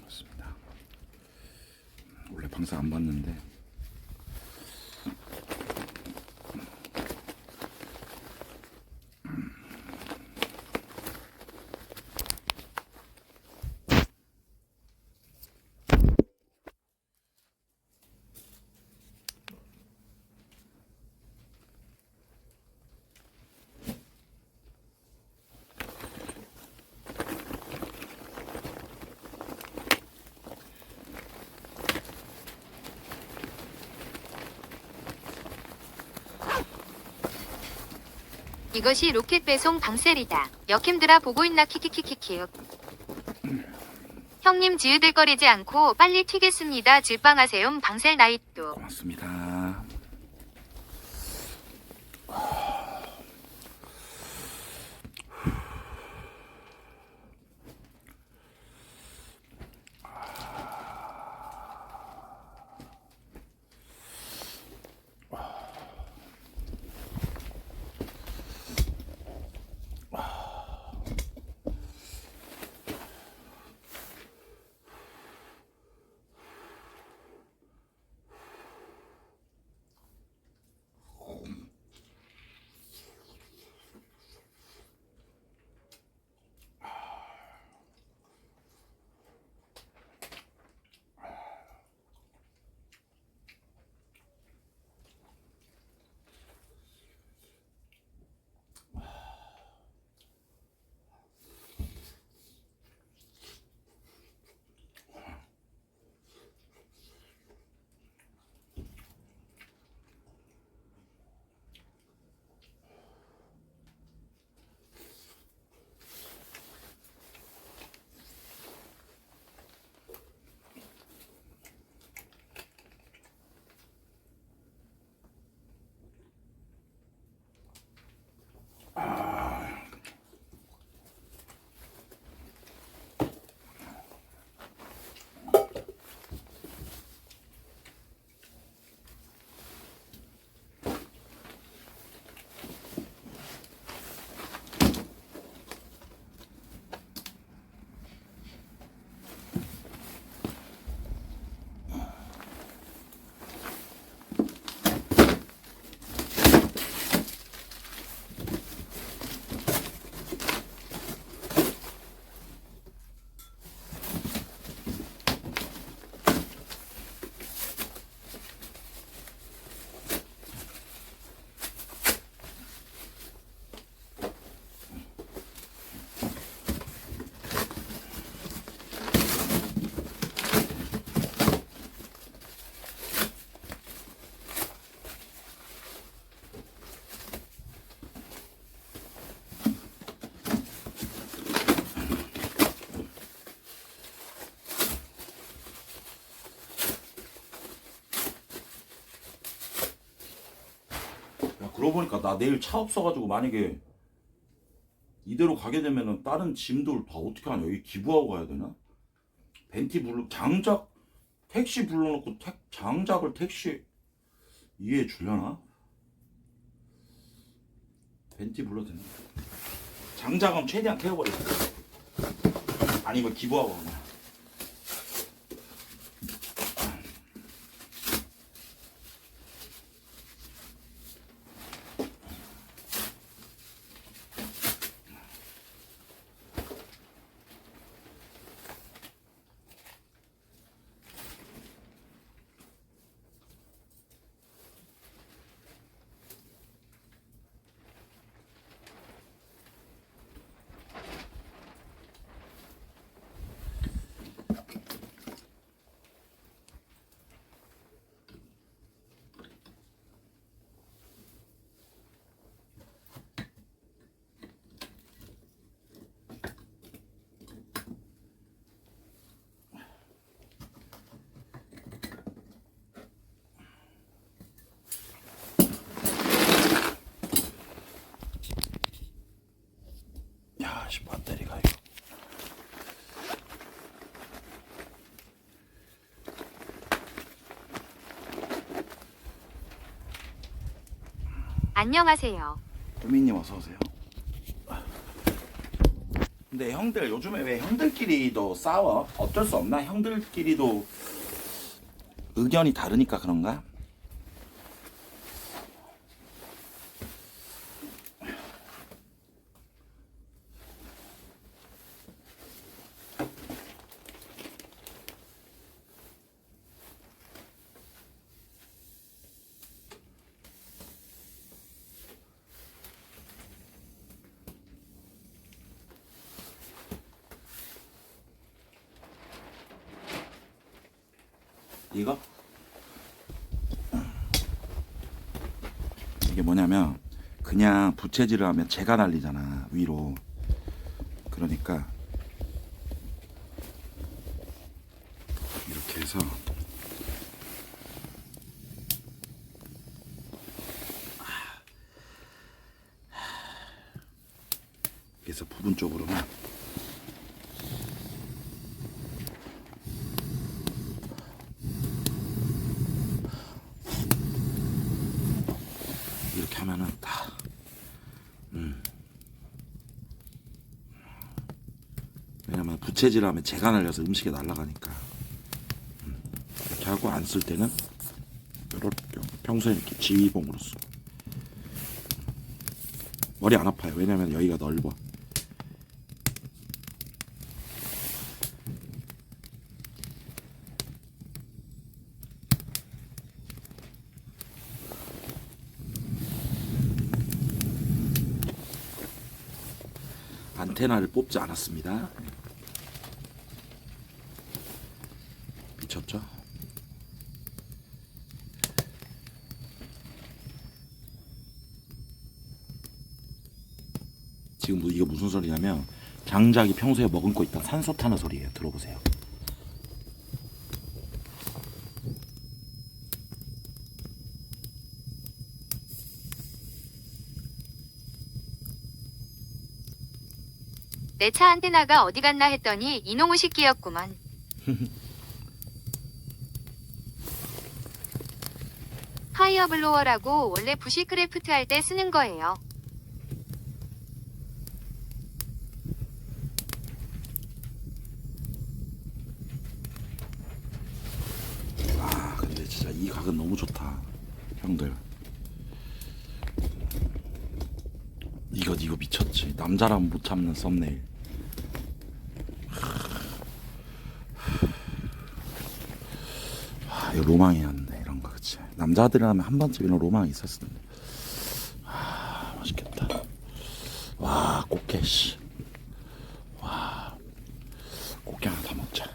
올렸습니다. 원래 방송 안 봤는데 이것이 로켓 배송 방셀이다. 역힘들아 보고 있나 키키키키키. 형님 지으들거리지 않고 빨리 튀겠습니다. 질방하세요. 방셀 나이또. 고맙습니다. 들어보니까 나 내일 차 없어가지고 만약에 이대로 가게 되면은 다른 짐들 다 어떻게 하냐? 여기 기부하고 가야 되나? 벤티 불러 장작 택시 불러놓고 장작을 택시 이해해 주려나? 벤티 불러도 되나? 장작은 최대한 태워버리자. 아니면 기부하고 가나? 야, 씨, 배터리가 이거. 안녕하세요. 도민님 어서 오세요. 근데 형들 요즘에 왜 형들끼리도 싸워? 어쩔 수 없나? 형들끼리도 의견이 다르니까 그런가? 이거? 이게 뭐냐면 그냥 부채질을 하면 재가 날리잖아 위로. 그러니까 이렇게 해서 그래서 부분 쪽으로만 이렇게 하면은 다 왜냐면 부채질 하면 재가 날려서 음식에 날아가니까 이렇게 하고 안 쓸 때는 이렇게 평소에 이렇게 지휘봉으로 쓰고 머리 안 아파요. 왜냐면 여기가 넓어. 안테나를 뽑지 않았습니다. 미쳤죠? 지금 이거 무슨 소리냐면 장작이 평소에 머금고 있던 산소 타는 소리예요. 들어보세요. 내 차 안테나가 어디 갔나 했더니 이놈의 새끼였구만. 타이어 블로어라고 원래 부시크래프트 할 때 쓰는 거예요. 아 근데 진짜 이 각은 너무 좋다 형들. 이거 미쳤지. 남자라면 못 참는 썸네일. 아, 이거 로망이었는데 이런 거 그치. 남자들이라면 한 번쯤 이런 로망이 있었을 텐데. 아 맛있겠다. 와 꽃게 씨. 와 꽃게 하나 더 먹자.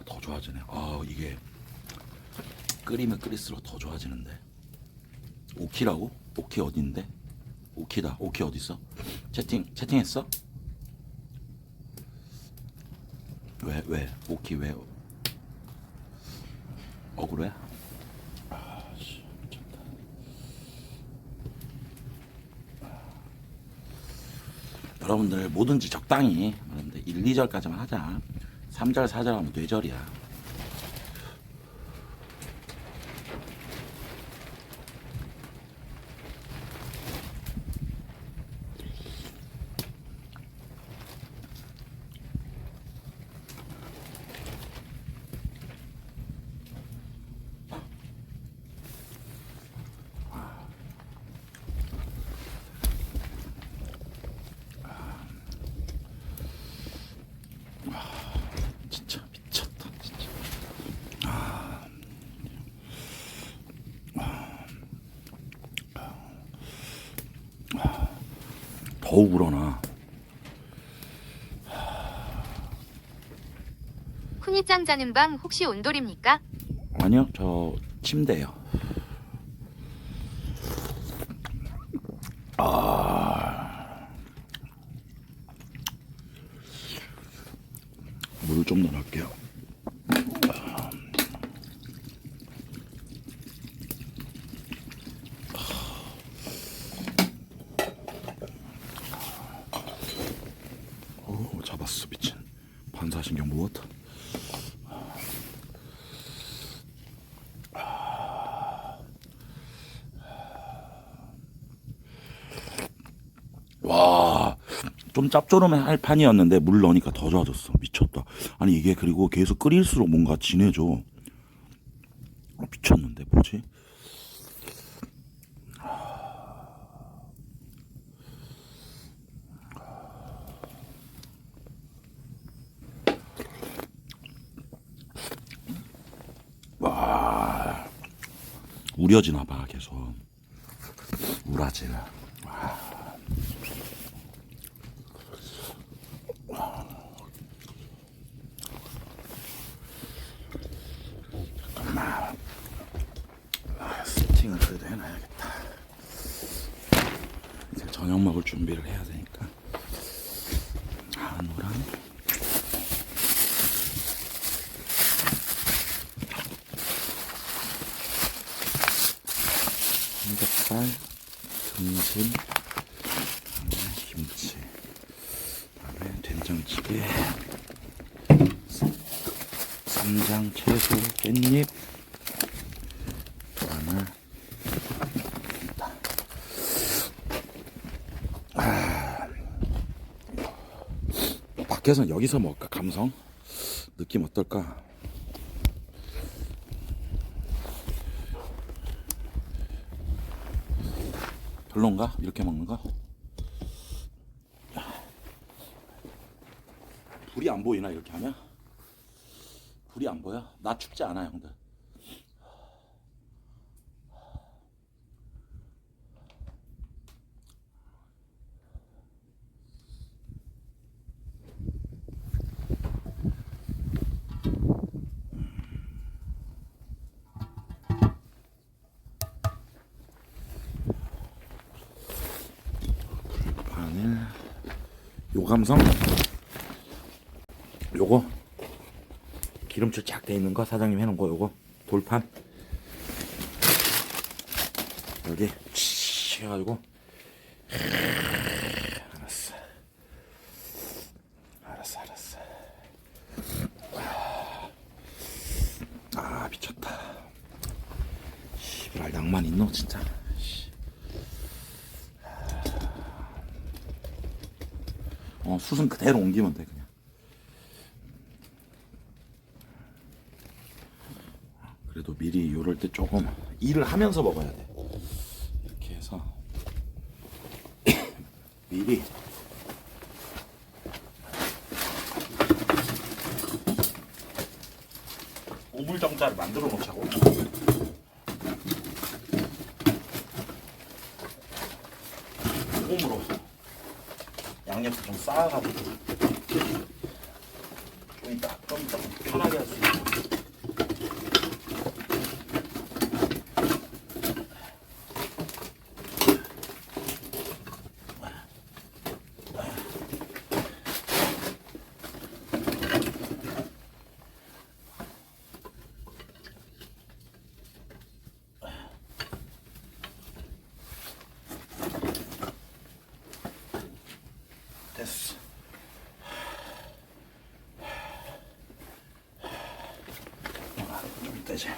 더 좋아지네. 이게 끓이면 끓일수록 더 좋아지는데. 오키라고? 오키 어딘데? 오키다. 오키 어딨어? 채팅했어? 왜? 오키 왜? 억울해? 미쳤다. 여러분들 뭐든지 적당히, 여러분들 1, 2절까지만 하자. 3절, 4절 하면 뇌절이야. 진짜 미쳤다 진짜. 더욱 우러나. 쿵이짱 자는 방 혹시 온돌입니까? 아니요, 저 침대요. 물을 좀 넣어놓을게요. 잡았어. 미친 반사신경 무엇? 와, 좀 짭조름할 판이었는데 물 넣으니까 더 좋아졌어. 미쳤다. 아니 이게 그리고 계속 끓일수록 뭔가 진해져. 미쳤는데 뭐지? 와, 우려지나 봐 계속. 우라질. 세팅을 그래도 해놔야겠다. 이제 저녁 먹을 준비를 해야 되니까. 한우랑 삼겹살, 등심, 그다음에 김치, 그다음에 된장찌개, 쌈장, 채소, 깻잎, 마늘. 밖에서는 여기서 먹을까? 감성? 느낌 어떨까? 별론가? 이렇게 먹는 거? 불이 안 보이나 이렇게 하면? 불이 안 보여? 나 춥지 않아 형들. 마늘, 요 감성, 요거 기름칠 쫙 돼 있는 거 사장님 해놓은 거, 요거 돌판 여기 치 해가지고. 알았어. 아 미쳤다. 씨발 낭만 있노 진짜. 숯은 그대로 옮기면 돼 그냥. 그래도 미리 요럴 때 조금 일을 하면서 먹어야 돼. 이렇게 해서 미리 우물정자를 만들어 놓자고. 홈으로 양념 좀 쌓아가지고 좀 이따 좀 더 편하게 할 수 있고. 됐어. 좀 이따 이제.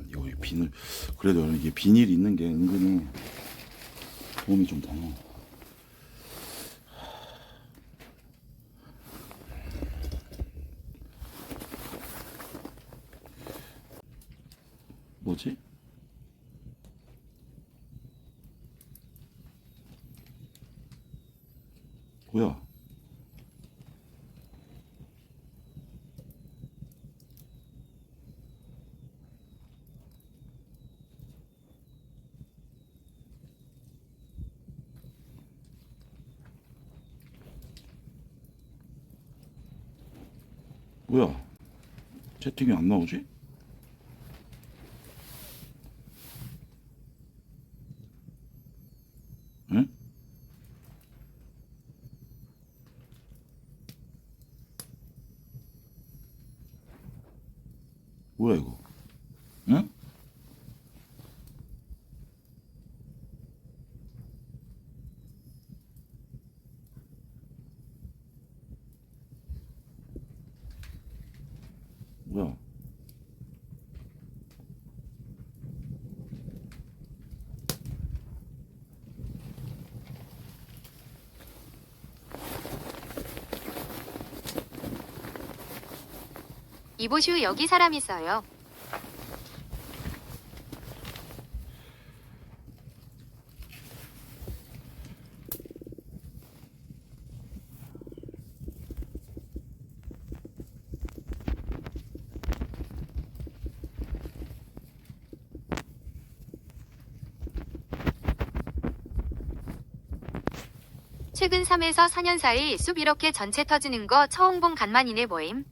이거 비닐, 그래도 이게 비닐이 있는 게 은근히 도움이 좀 되네. 뭐지? 뭐야? 뭐야? 채팅이 안 나오지? 응? 뭐야 이거? 응? 뭐야? 이보슈 여기 사람 있어요. 최근 3에서 4년 사이 숲 이렇게 전체 터지는 거 처음 본 간만이네 뭐임?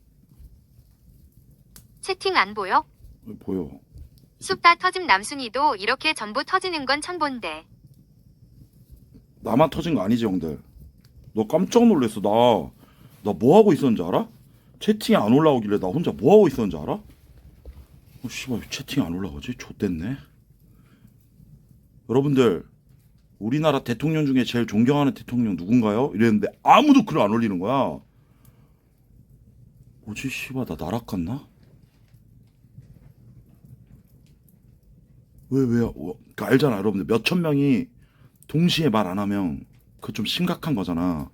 채팅 안 보여? 보여. 숲 다 터짐 남순이도 이렇게 전부 터지는 건 처음 본데. 나만 터진 거 아니지 형들? 너 깜짝 놀랐어. 나 뭐 하고 있었는지 알아? 채팅이 안 올라오길래 나 혼자 뭐 하고 있었는지 알아? 씨발 채팅이 안 올라오지? 좆됐네. 여러분들 우리나라 대통령 중에 제일 존경하는 대통령 누군가요? 이랬는데 아무도 글 안 올리는 거야. 뭐지 씨발 나 나락 갔나? 왜 그러니까 알잖아 여러분들 몇천 명이 동시에 말 안 하면 그거 좀 심각한 거잖아.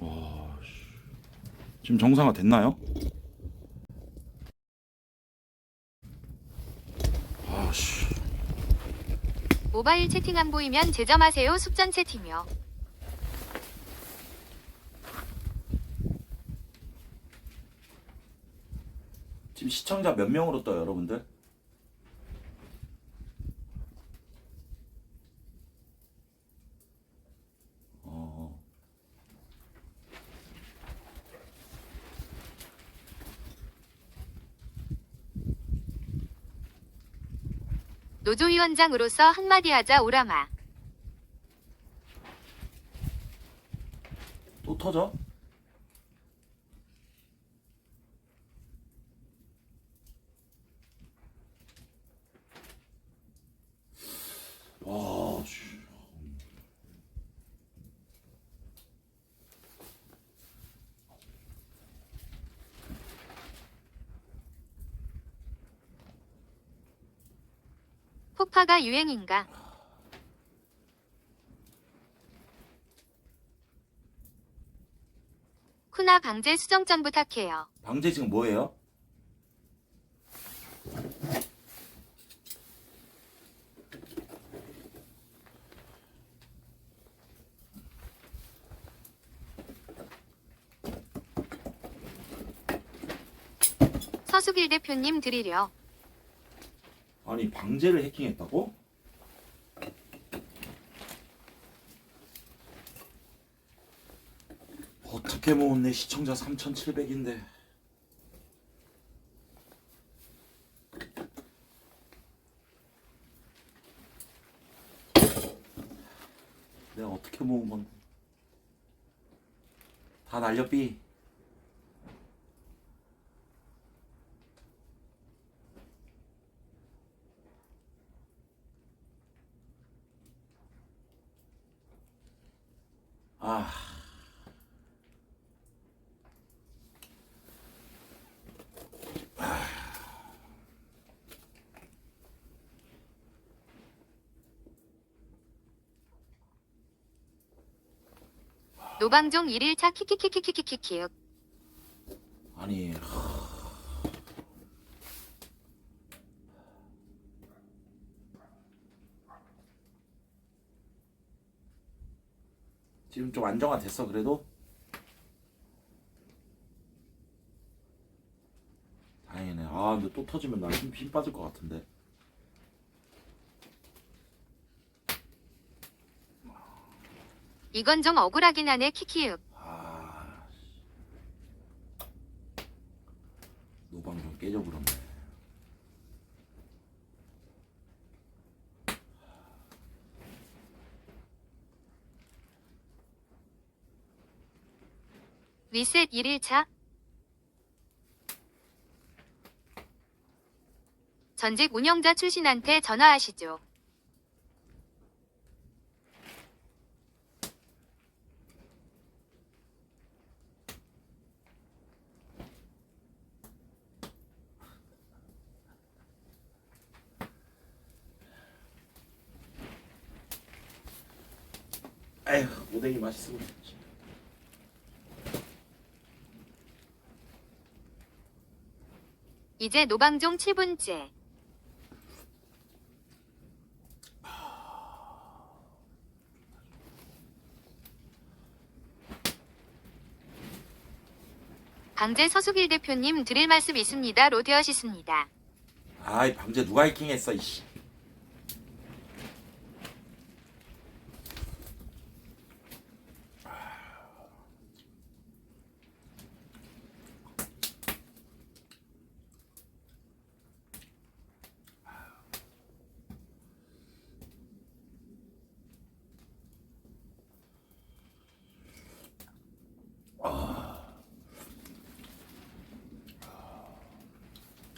와, 지금 정상화 됐나요? 아씨. 모바일 채팅 안 보이면 제점하세요. 숲 전체 팀이요. 지금 시청자 몇 명으로 떠요 여러분들? 노조위원장으로서 한마디 하자 오라마. 또 터져? 와, 씨. 폭파가 유행인가? 쿠나 방제 수정점 부탁해요. 방제 지금 뭐예요? 서수길 대표님 드리려. 아니 방제를 해킹했다고? 어떻게 모았네. 시청자 3,700인데. 내가 어떻게 모은 건데. 다 날려삐. 아. 노방종 1일차 키키키키키키키키. 아니. 지금 좀 안정화됐어 그래도? 다행이네. 아 근데 또 터지면 나 힘 빠질 것 같은데. 이건 좀 억울하긴 하네 키키읍. 아 노방 좀 깨져버렸네. 리셋 1일차. 전직 운영자 출신한테 전화하시죠. 에휴 오뎅이 맛있어. 이제 노방종 7분째. 강제 서수길 대표님 드릴 말씀 있습니다. 로드하셨습니다. 아이 방제 누가 해킹했어 이씨.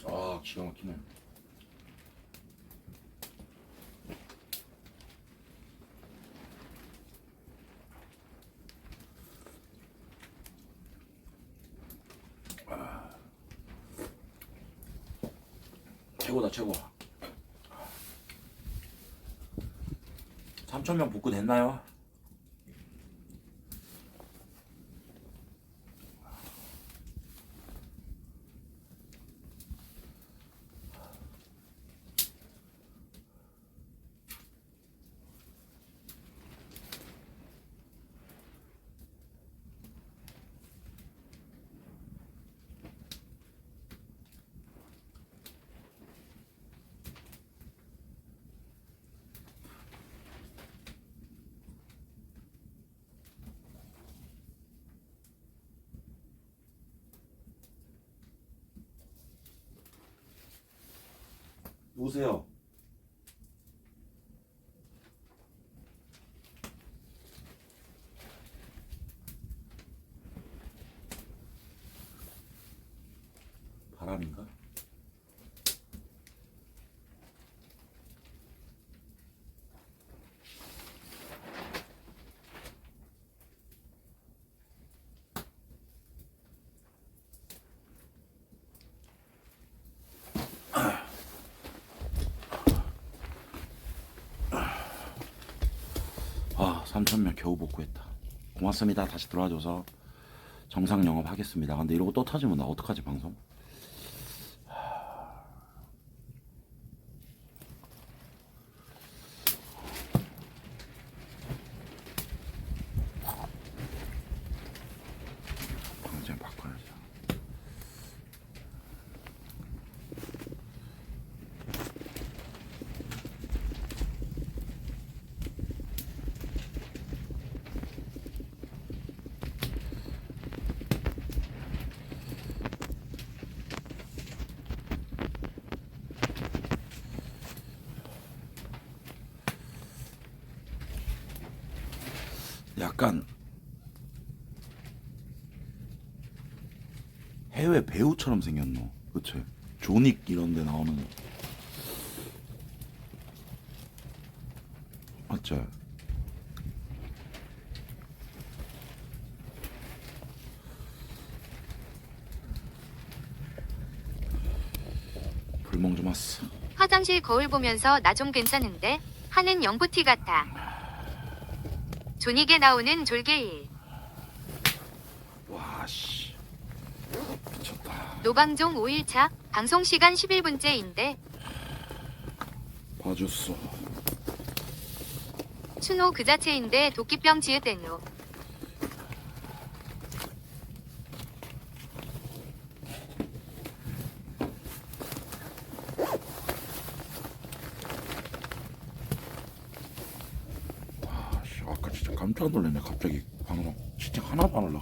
아 기가 막히네. 최고다 최고. 3,000명 복구됐나요? 누구세요? 바람인가? 아 3,000명 겨우 복구했다. 고맙습니다. 다시 들어와줘서 정상 영업하겠습니다. 근데 이러고 또 터지면 나 어떡하지 방송? 방송 바꿔야지. 약간 해외 배우처럼 생겼노. 그치? 조닉 이런 데 나오는. 맞지? 불멍 좀 왔어. 화장실 거울 보면서 나 좀 괜찮은데 하는 영포티 같아. 조닉에 나오는 졸개일. 와씨 미쳤다. 노방종 5일차 방송 시간 11분째인데 봐줬어. 추노 그 자체인데 도끼병 지읒대노. 와씨 아까 진짜 깜짝 놀랐네. 갑자기 방송 진짜 하나도 안 올라.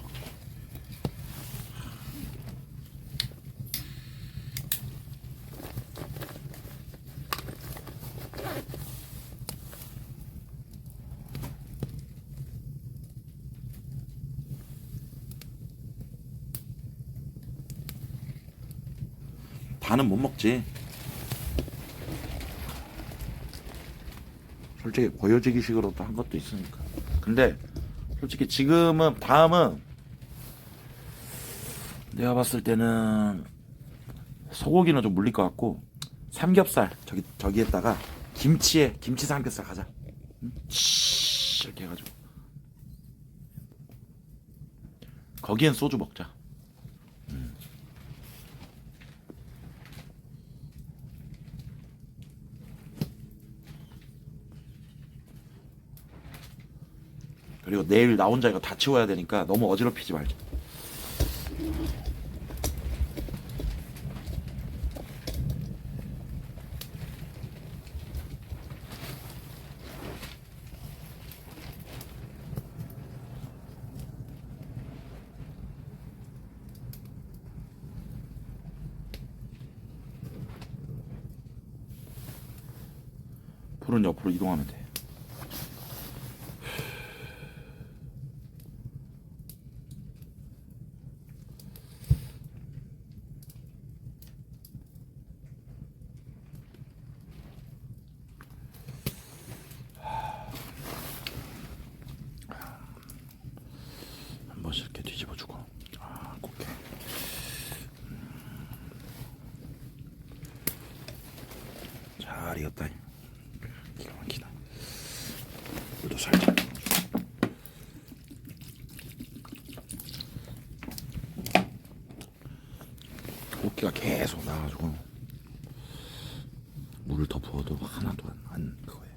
다는 못 먹지. 솔직히 보여지기 식으로도 한 것도 있으니까. 근데 솔직히 지금은 다음은 내가 봤을 때는 소고기는 좀 물릴 것 같고 삼겹살 저기에다가 김치 삼겹살 가자. 응? 이렇게 해가지고 거기엔 소주 먹자. 그리고 내일 나 혼자 이거 다 치워야 되니까 너무 어지럽히지 말자. 풀은 옆으로 이동하면 돼. 한 번씩 이렇게 뒤집어주고. 아, 곱게. 잘 익었다. 기가 막히다. 물도 살짝. 꽃게가 계속 나와가지고 물을 더 부어도 하나도 안 그거예요.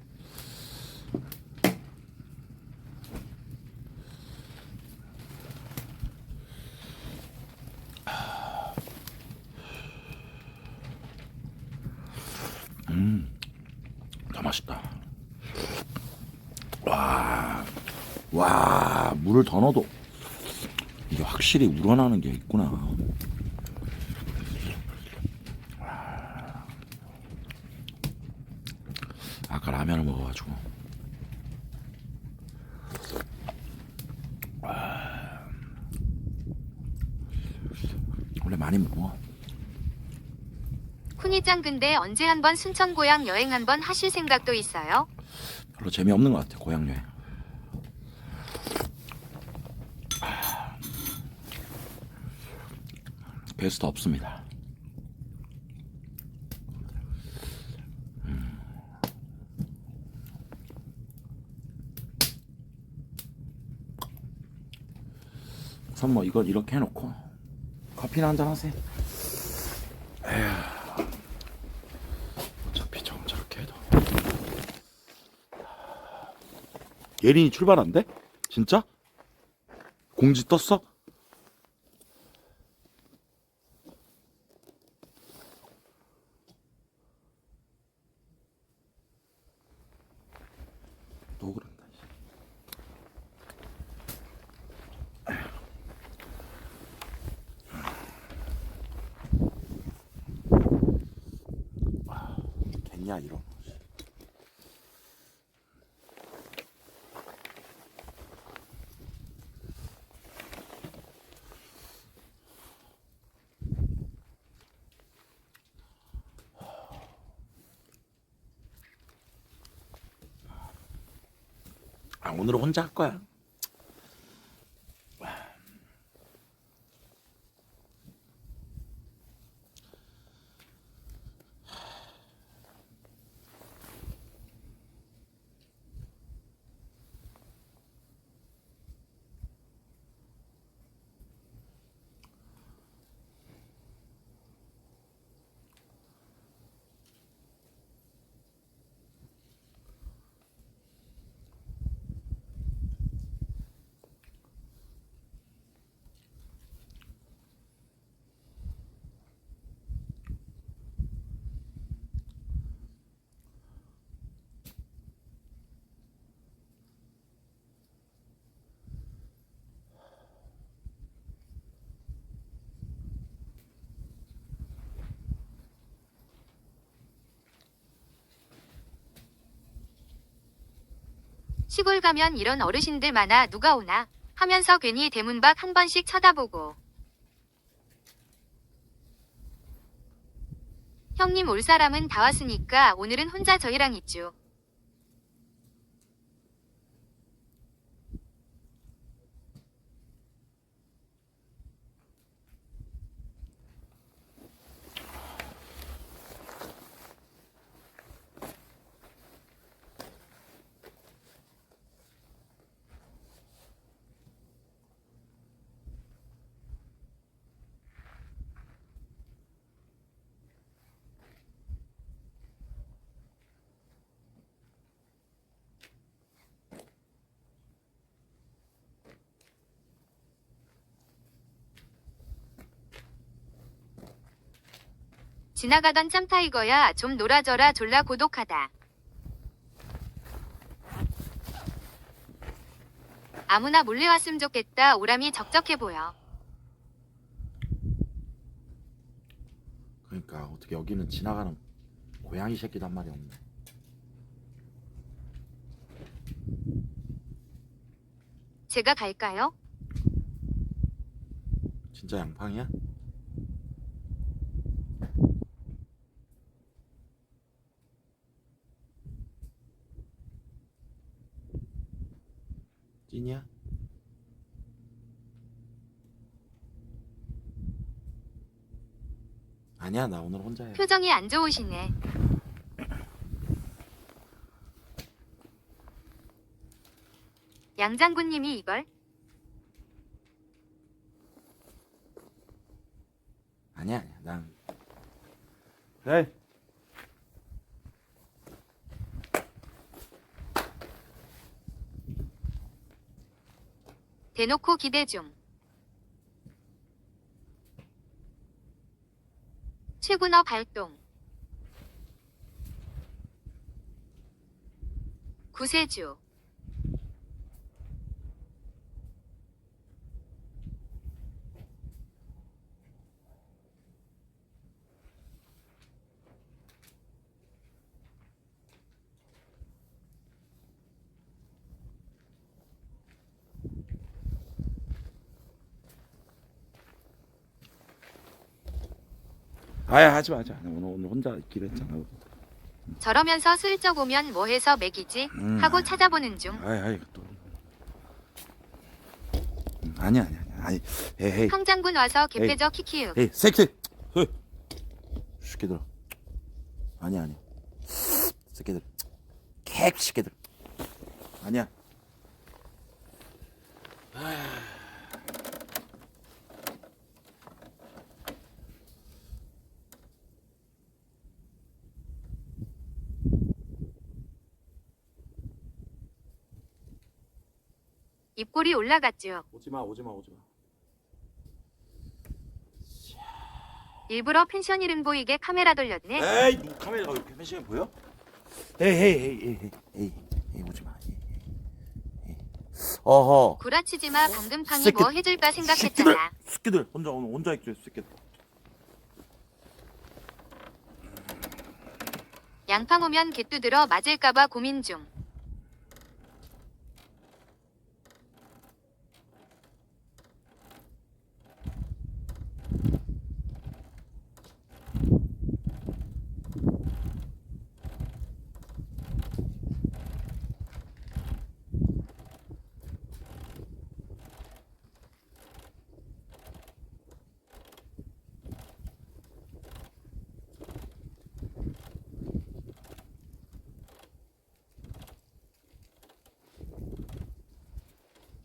더 맛있다. 와, 물을 더 넣어도 이게 확실히 우러나는 게 있구나. 아까 라면을 먹어가지고. 원래 많이 먹어. 쿠니짱 근데 언제 한번 순천 고향 여행 한번 하실 생각도 있어요? 별로 재미없는 것 같아, 고향 여행. 베스트 없습니다. 우선 뭐 이걸 이렇게 해놓고 커피나 한잔 하세요. 에휴, 어차피 저렇게 해도. 예린이 출발한대? 진짜? 공지 떴어? 또 그런다. 겠냐 이런. 오늘은 혼자 할 거야. 시골 가면 이런 어르신들 많아 누가 오나 하면서 괜히 대문 밖 한 번씩 쳐다보고. 형님 올 사람은 다 왔으니까 오늘은 혼자 저희랑 있죠. 지나가던 짬타이거야 좀 놀아줘라 졸라 고독하다. 아무나 몰래 왔으면 좋겠다. 오람이 적적해 보여. 그러니까 어떻게 여기는 지나가는 고양이 새끼도 한 마리 없네. 제가 갈까요? 진짜 양팡이야? 찐이야? 아니야, 나 오늘 혼자 해. 표정이 안 좋으시네. 양 장군님이 이걸? 아니야, 난 그래. 대놓고 기대 중. 최군어 발동. 구세주. 아야, 하지 마자. 나 오늘 혼자 있기로 했잖아. 저러면서 슬쩍 오면 뭐 해서 먹이지? 하고 찾아보는 중. 아이 또. 아니야. 아니, 에이. 황 장군 와서 개패져 키키윽. 에이, 새끼. 새끼들. 아니야. 새끼들. 새끼들. 아니야. 입꼬리 올라갔죠. 오지마. 일부러 펜션 이름 보이게 카메라 돌렸네. 에이, 누구 카메라가 이렇게 펜션에 보여? 에이, 오지마. 어허. 구라치지 마. 방금 팡이 새끼- 뭐 해줄까 생각했잖아. 새끼들 오늘 혼자 있죠, 새끼들. 양팡 오면 개 두드러 맞을까봐 고민 중.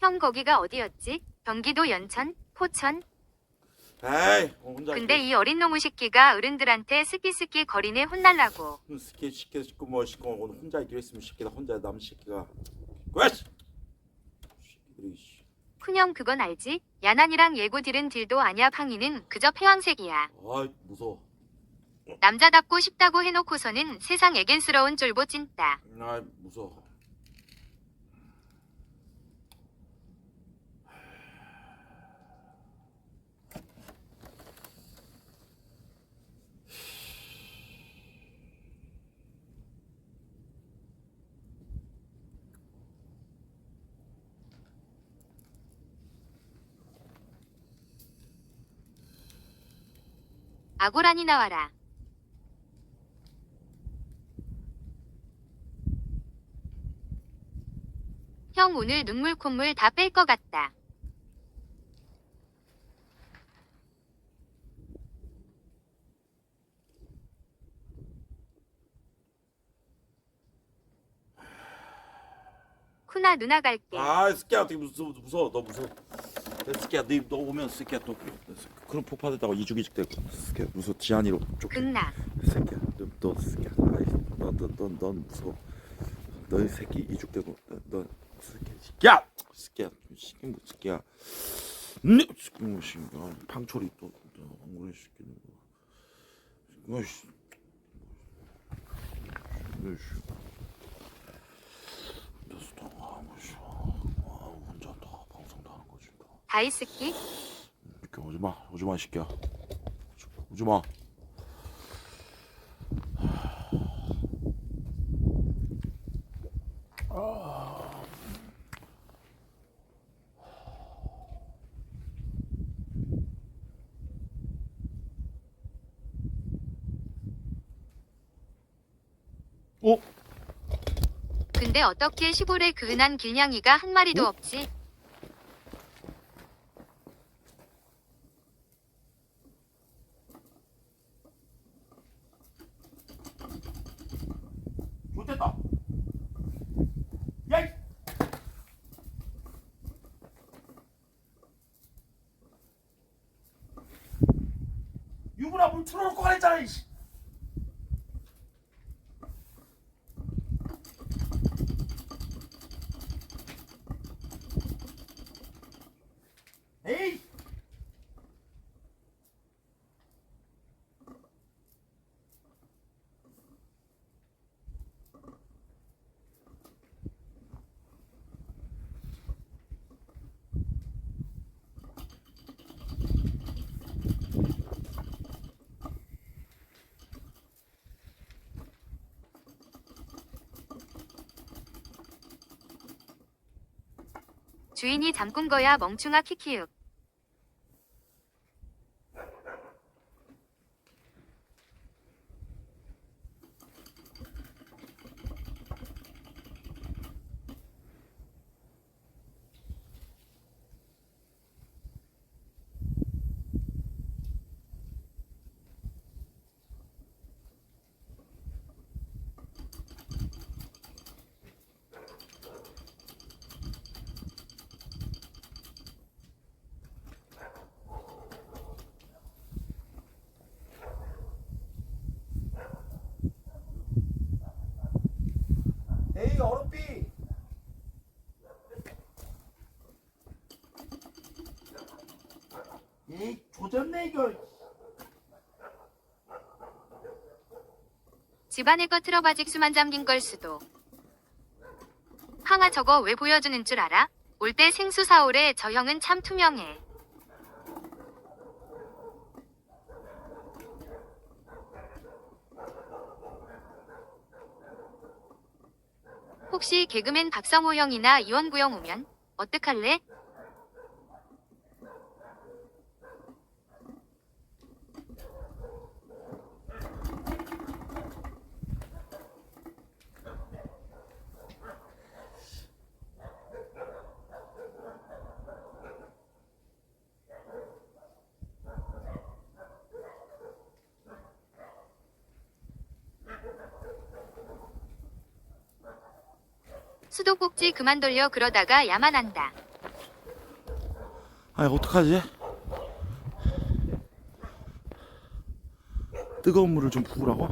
형 거기가 어디였지? 경기도 연천? 포천? 에이 혼자 근데 이 어린 놈의 새끼가 어른들한테 스키스키 거리네 혼날라고. 스케 시키고 뭐 시키고 오늘 혼자 있기로 했으면 새끼다 혼자 남은 새끼가 왜 새끼들이 씨. 큰형 그건 알지? 야난이랑 예고 딜은 딜도 아냐 팡이는 그저 패왕색이야. 아이 무서워. 남자답고 싶다고 해놓고서는 세상 애견스러운 쫄보 찐따. 아이 무서워. 아고라니 나와라. 형 오늘 눈물 콧물 다 뺄 것 같다. 쿠나 누나 갈게. 아 스키야 어떻게 무서워 너 무서워. 스키야 너 오면 스키야 또 그런 폭파됐다고 이죽이죽 되고 스키야 무서워 지한이로 쫓겨. 극나. 새끼야 너 새끼야 넌 무서워. 너 이 새끼 이죽되고 너 새끼야 새끼야 새끼야 네 새끼야 팡초리 또 엉구리 새끼는 거 아이씨 혼자 다 방송도 하는 거지. 다이스키? 이렇게 오지마 이 새끼야. 오지마. 어? 근데 어떻게 시골에 그 흔한 길냥이가 한 마리도 없지? 좋됐다. 야! 유부나 물 틀어놓고 가랬잖아. 이씨. 에이! 주인이 잠꾼 거야 멍충아 키키윽. 에이 어른비. 에이 조졌네 이거. 집안의 거 틀어봐직수만 잠긴 걸 수도. 항아 저거 왜 보여주는 줄 알아? 올 때 생수 사오래. 저 형은 참 투명해. 혹시 개그맨 박성호 형이나 이원구 형 오면 어떡할래? 수도꼭지 그만 돌려 그러다가 야만한다. 아니 어떡하지? 뜨거운 물을 좀 부으라고?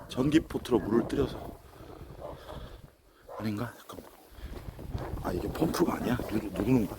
전기포트로 물을 뜨려서. 아닌가? 잠깐만. 아 이게 펌프가 아니야? 누르는 거야?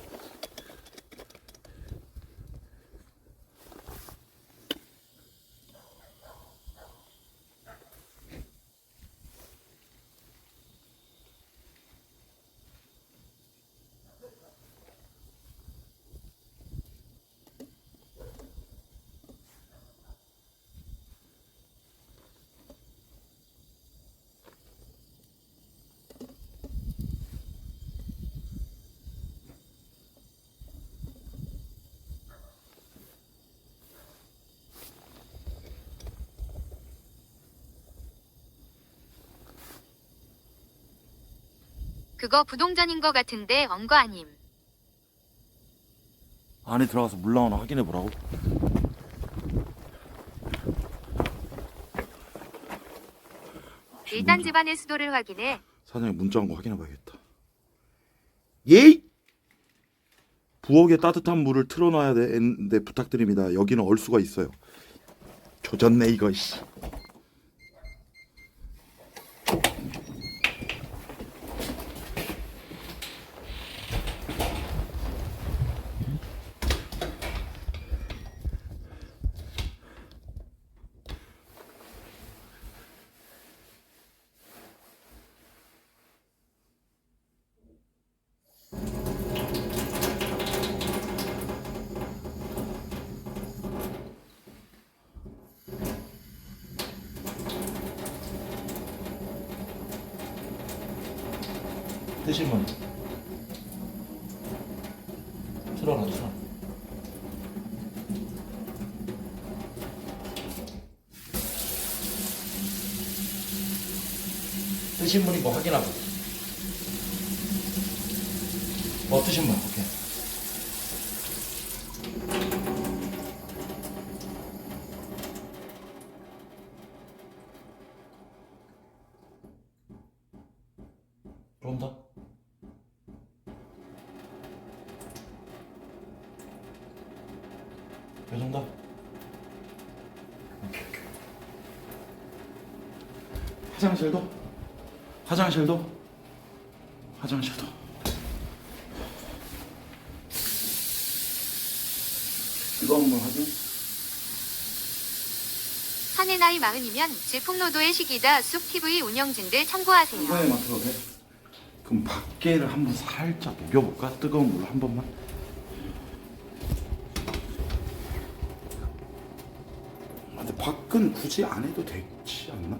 그거 부동전인 거 같은데 언거 아님. 안에 들어가서 물 나오나 확인해 보라고. 일단 집안의 수도를 확인해. 사장님 문자 온 거 확인해 봐야겠다. 예이! 부엌에 따뜻한 물을 틀어놔야 되는데 부탁드립니다. 여기는 얼수가 있어요. 조졌네 이거 씨. 드시면 틀어라 틀어. 뜨신 분인 거 확인하고. 뜨신 분 오케이. 좀 더. 이 정도? 오케이. 화장실도? 뜨거운 물 확인? 한해 나이 40이면 질풍노도의 시기다. 쑥TV 운영진들 참고하세요. 이거에 맡아도 돼? 그럼 밖에를 한번 살짝 녹여볼까? 뜨거운 물로 한 번만. 근데 밖은 굳이 안 해도 되지 않나?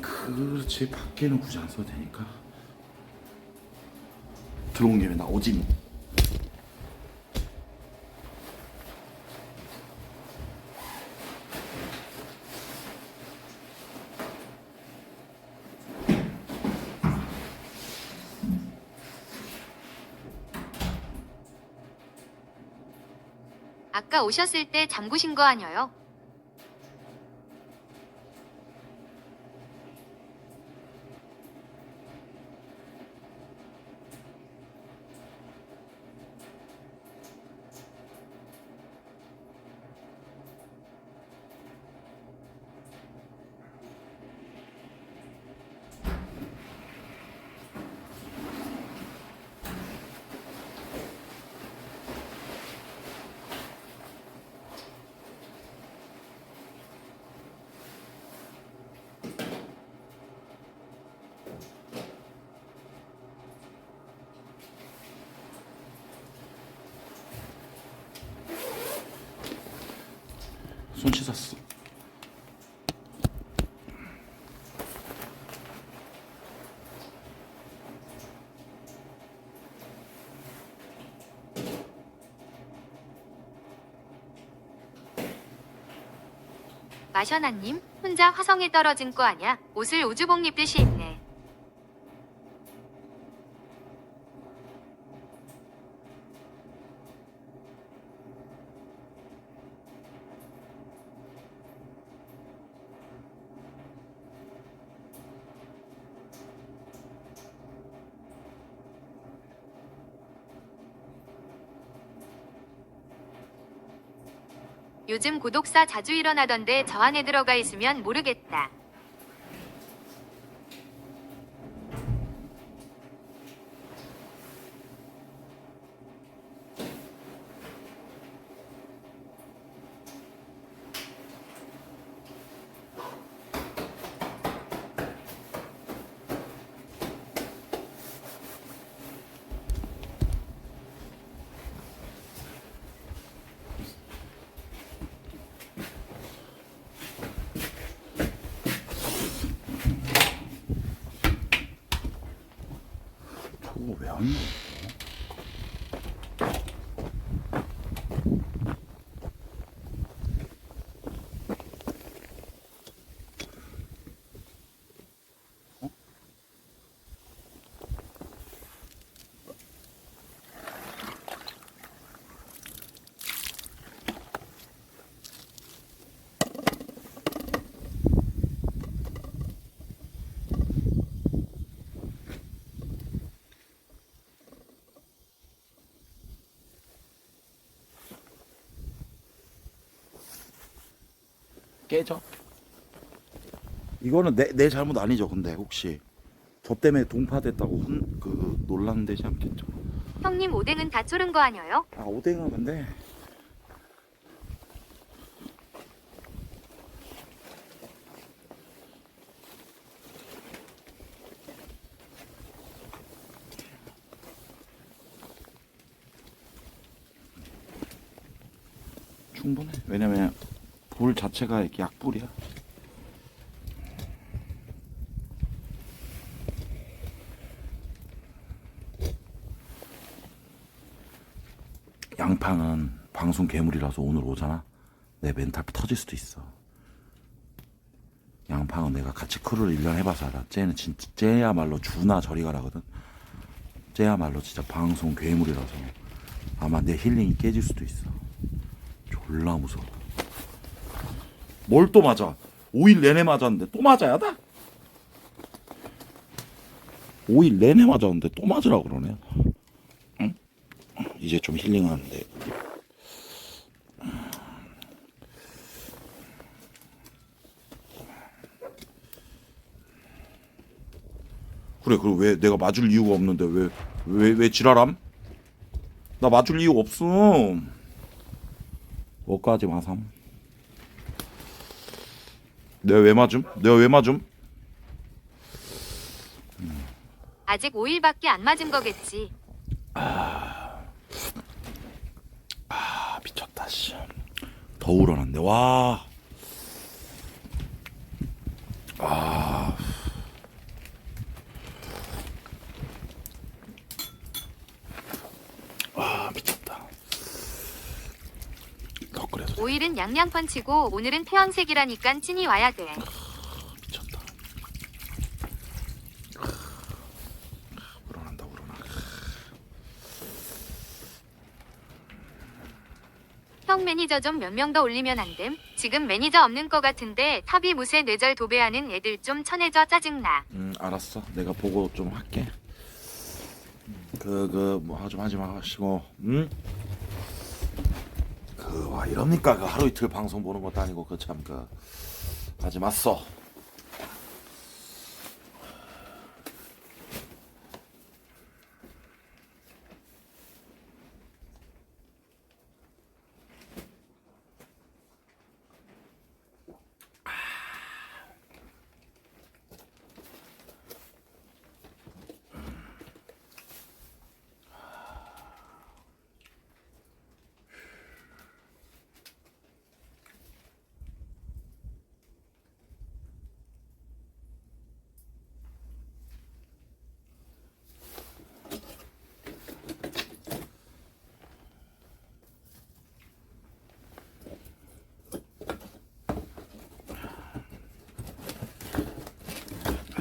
그렇지, 밖에는 굳이 안 써도 되니까. 들어온 김에 나오지 뭐. 아까 오셨을 때 잠그신 거 아니에요? 손 씻었어. 마셔나님, 혼자 화성에 떨어진 거 아냐? 옷을 우주복 입듯이 입네. 요즘 고독사 자주 일어나던데 저 안에 들어가 있으면 모르겠다. 저거 왜 안 넣어? 깨져? 이거는 내 잘못 아니죠? 근데 혹시 저 때문에 동파됐다고 논란되지 않겠죠? 형님 오뎅은 다 졸은 거 아니에요? 아 오뎅은 근데 충분해. 왜냐면 불 자체가 이렇게 약불이야. 양팡은 방송 괴물이라서 오늘 오잖아. 내 멘탈 터질 수도 있어. 양팡은 내가 같이 크루를 1년 해봐서 알아. 쟤는 진짜 쟤야말로 주나 저리 가라거든. 쟤야말로 진짜 방송 괴물이라서 아마 내 힐링이 깨질 수도 있어. 졸라 무서워. 뭘 또 맞아? 5일 내내 맞았는데 또 맞아야 돼? 5일 내내 맞았는데 또 맞으라 그러네. 응? 이제 좀 힐링하는데. 그래, 그리고 왜 내가 맞을 이유가 없는데 왜 지랄함? 나 맞을 이유 없음. 뭐까지 마삼? 내가 왜 맞음? 아직 5일밖에 안 맞은 거겠지. 미쳤다 씨. 더 우러났네. 와. 미쳤다. 더 끓여서 5일은 양양펀치고 오늘은 태양색이라니깐 찐이 와야 돼. 미쳤다. 우러난다 우러나. 형 매니저 좀 몇 명 더 올리면 안 됨? 지금 매니저 없는 거 같은데 탑이 무쇠 뇌절 도배하는 애들 좀 쳐내줘 짜증나. 알았어. 내가 보고 좀 할게. 뭐 좀 하지 마시고, 응? 와 이럽니까? 하루 이틀 방송 보는 것도 아니고 하지 마써.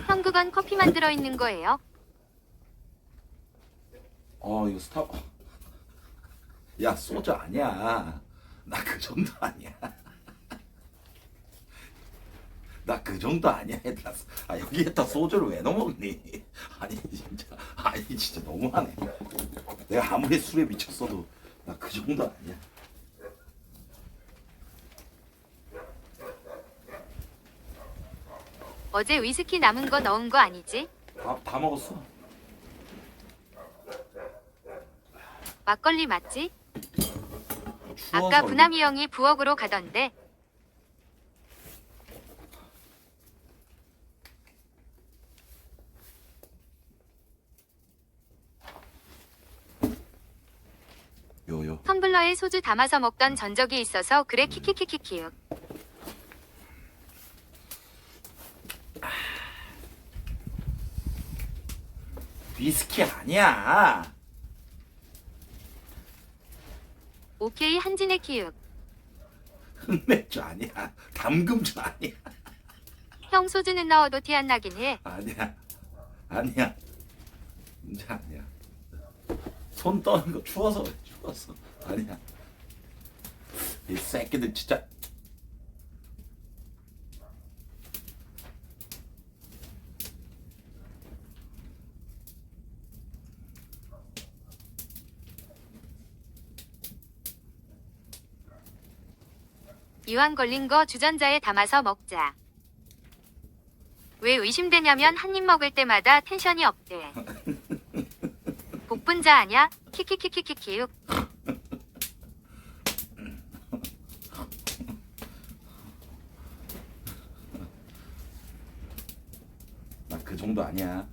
형 그건 커피만 들어있는 거예요? 이거 스타. 야 소주 아니야. 나 그 정도 아니야. 나 그 정도 아니야. 여기에다 소주를 왜 넣어먹니? 아니 진짜 너무하네. 내가 아무리 술에 미쳤어도 나 그 정도 아니야. 어제 위스키 남은 거 넣은 거 아니지? 다 먹었어. 막걸리 맞지? 추워서 아까 부남이 형이 부엌으로 가던데. 요요. 텀블러에 소주 담아서 먹던 전적이 있어서 그래 키키키키키육. 위스키 아니야. 오케이 한진의 키육. 흑맥주 아니야. 담금주 아니야. 형 소주는 넣어도 티 안 나긴 해. 아니야. 아니야. 진짜 아니야. 손 떠는 거 추워서 그래. 추웠어. 아니야. 이 새끼들 진짜. 이왕 걸린 거 주전자에 담아서 먹자. 왜 의심되냐면 한 입 먹을 때마다 텐션이 업돼. 복분자 아냐? 키키키키키키육. 나 그 정도 아니야.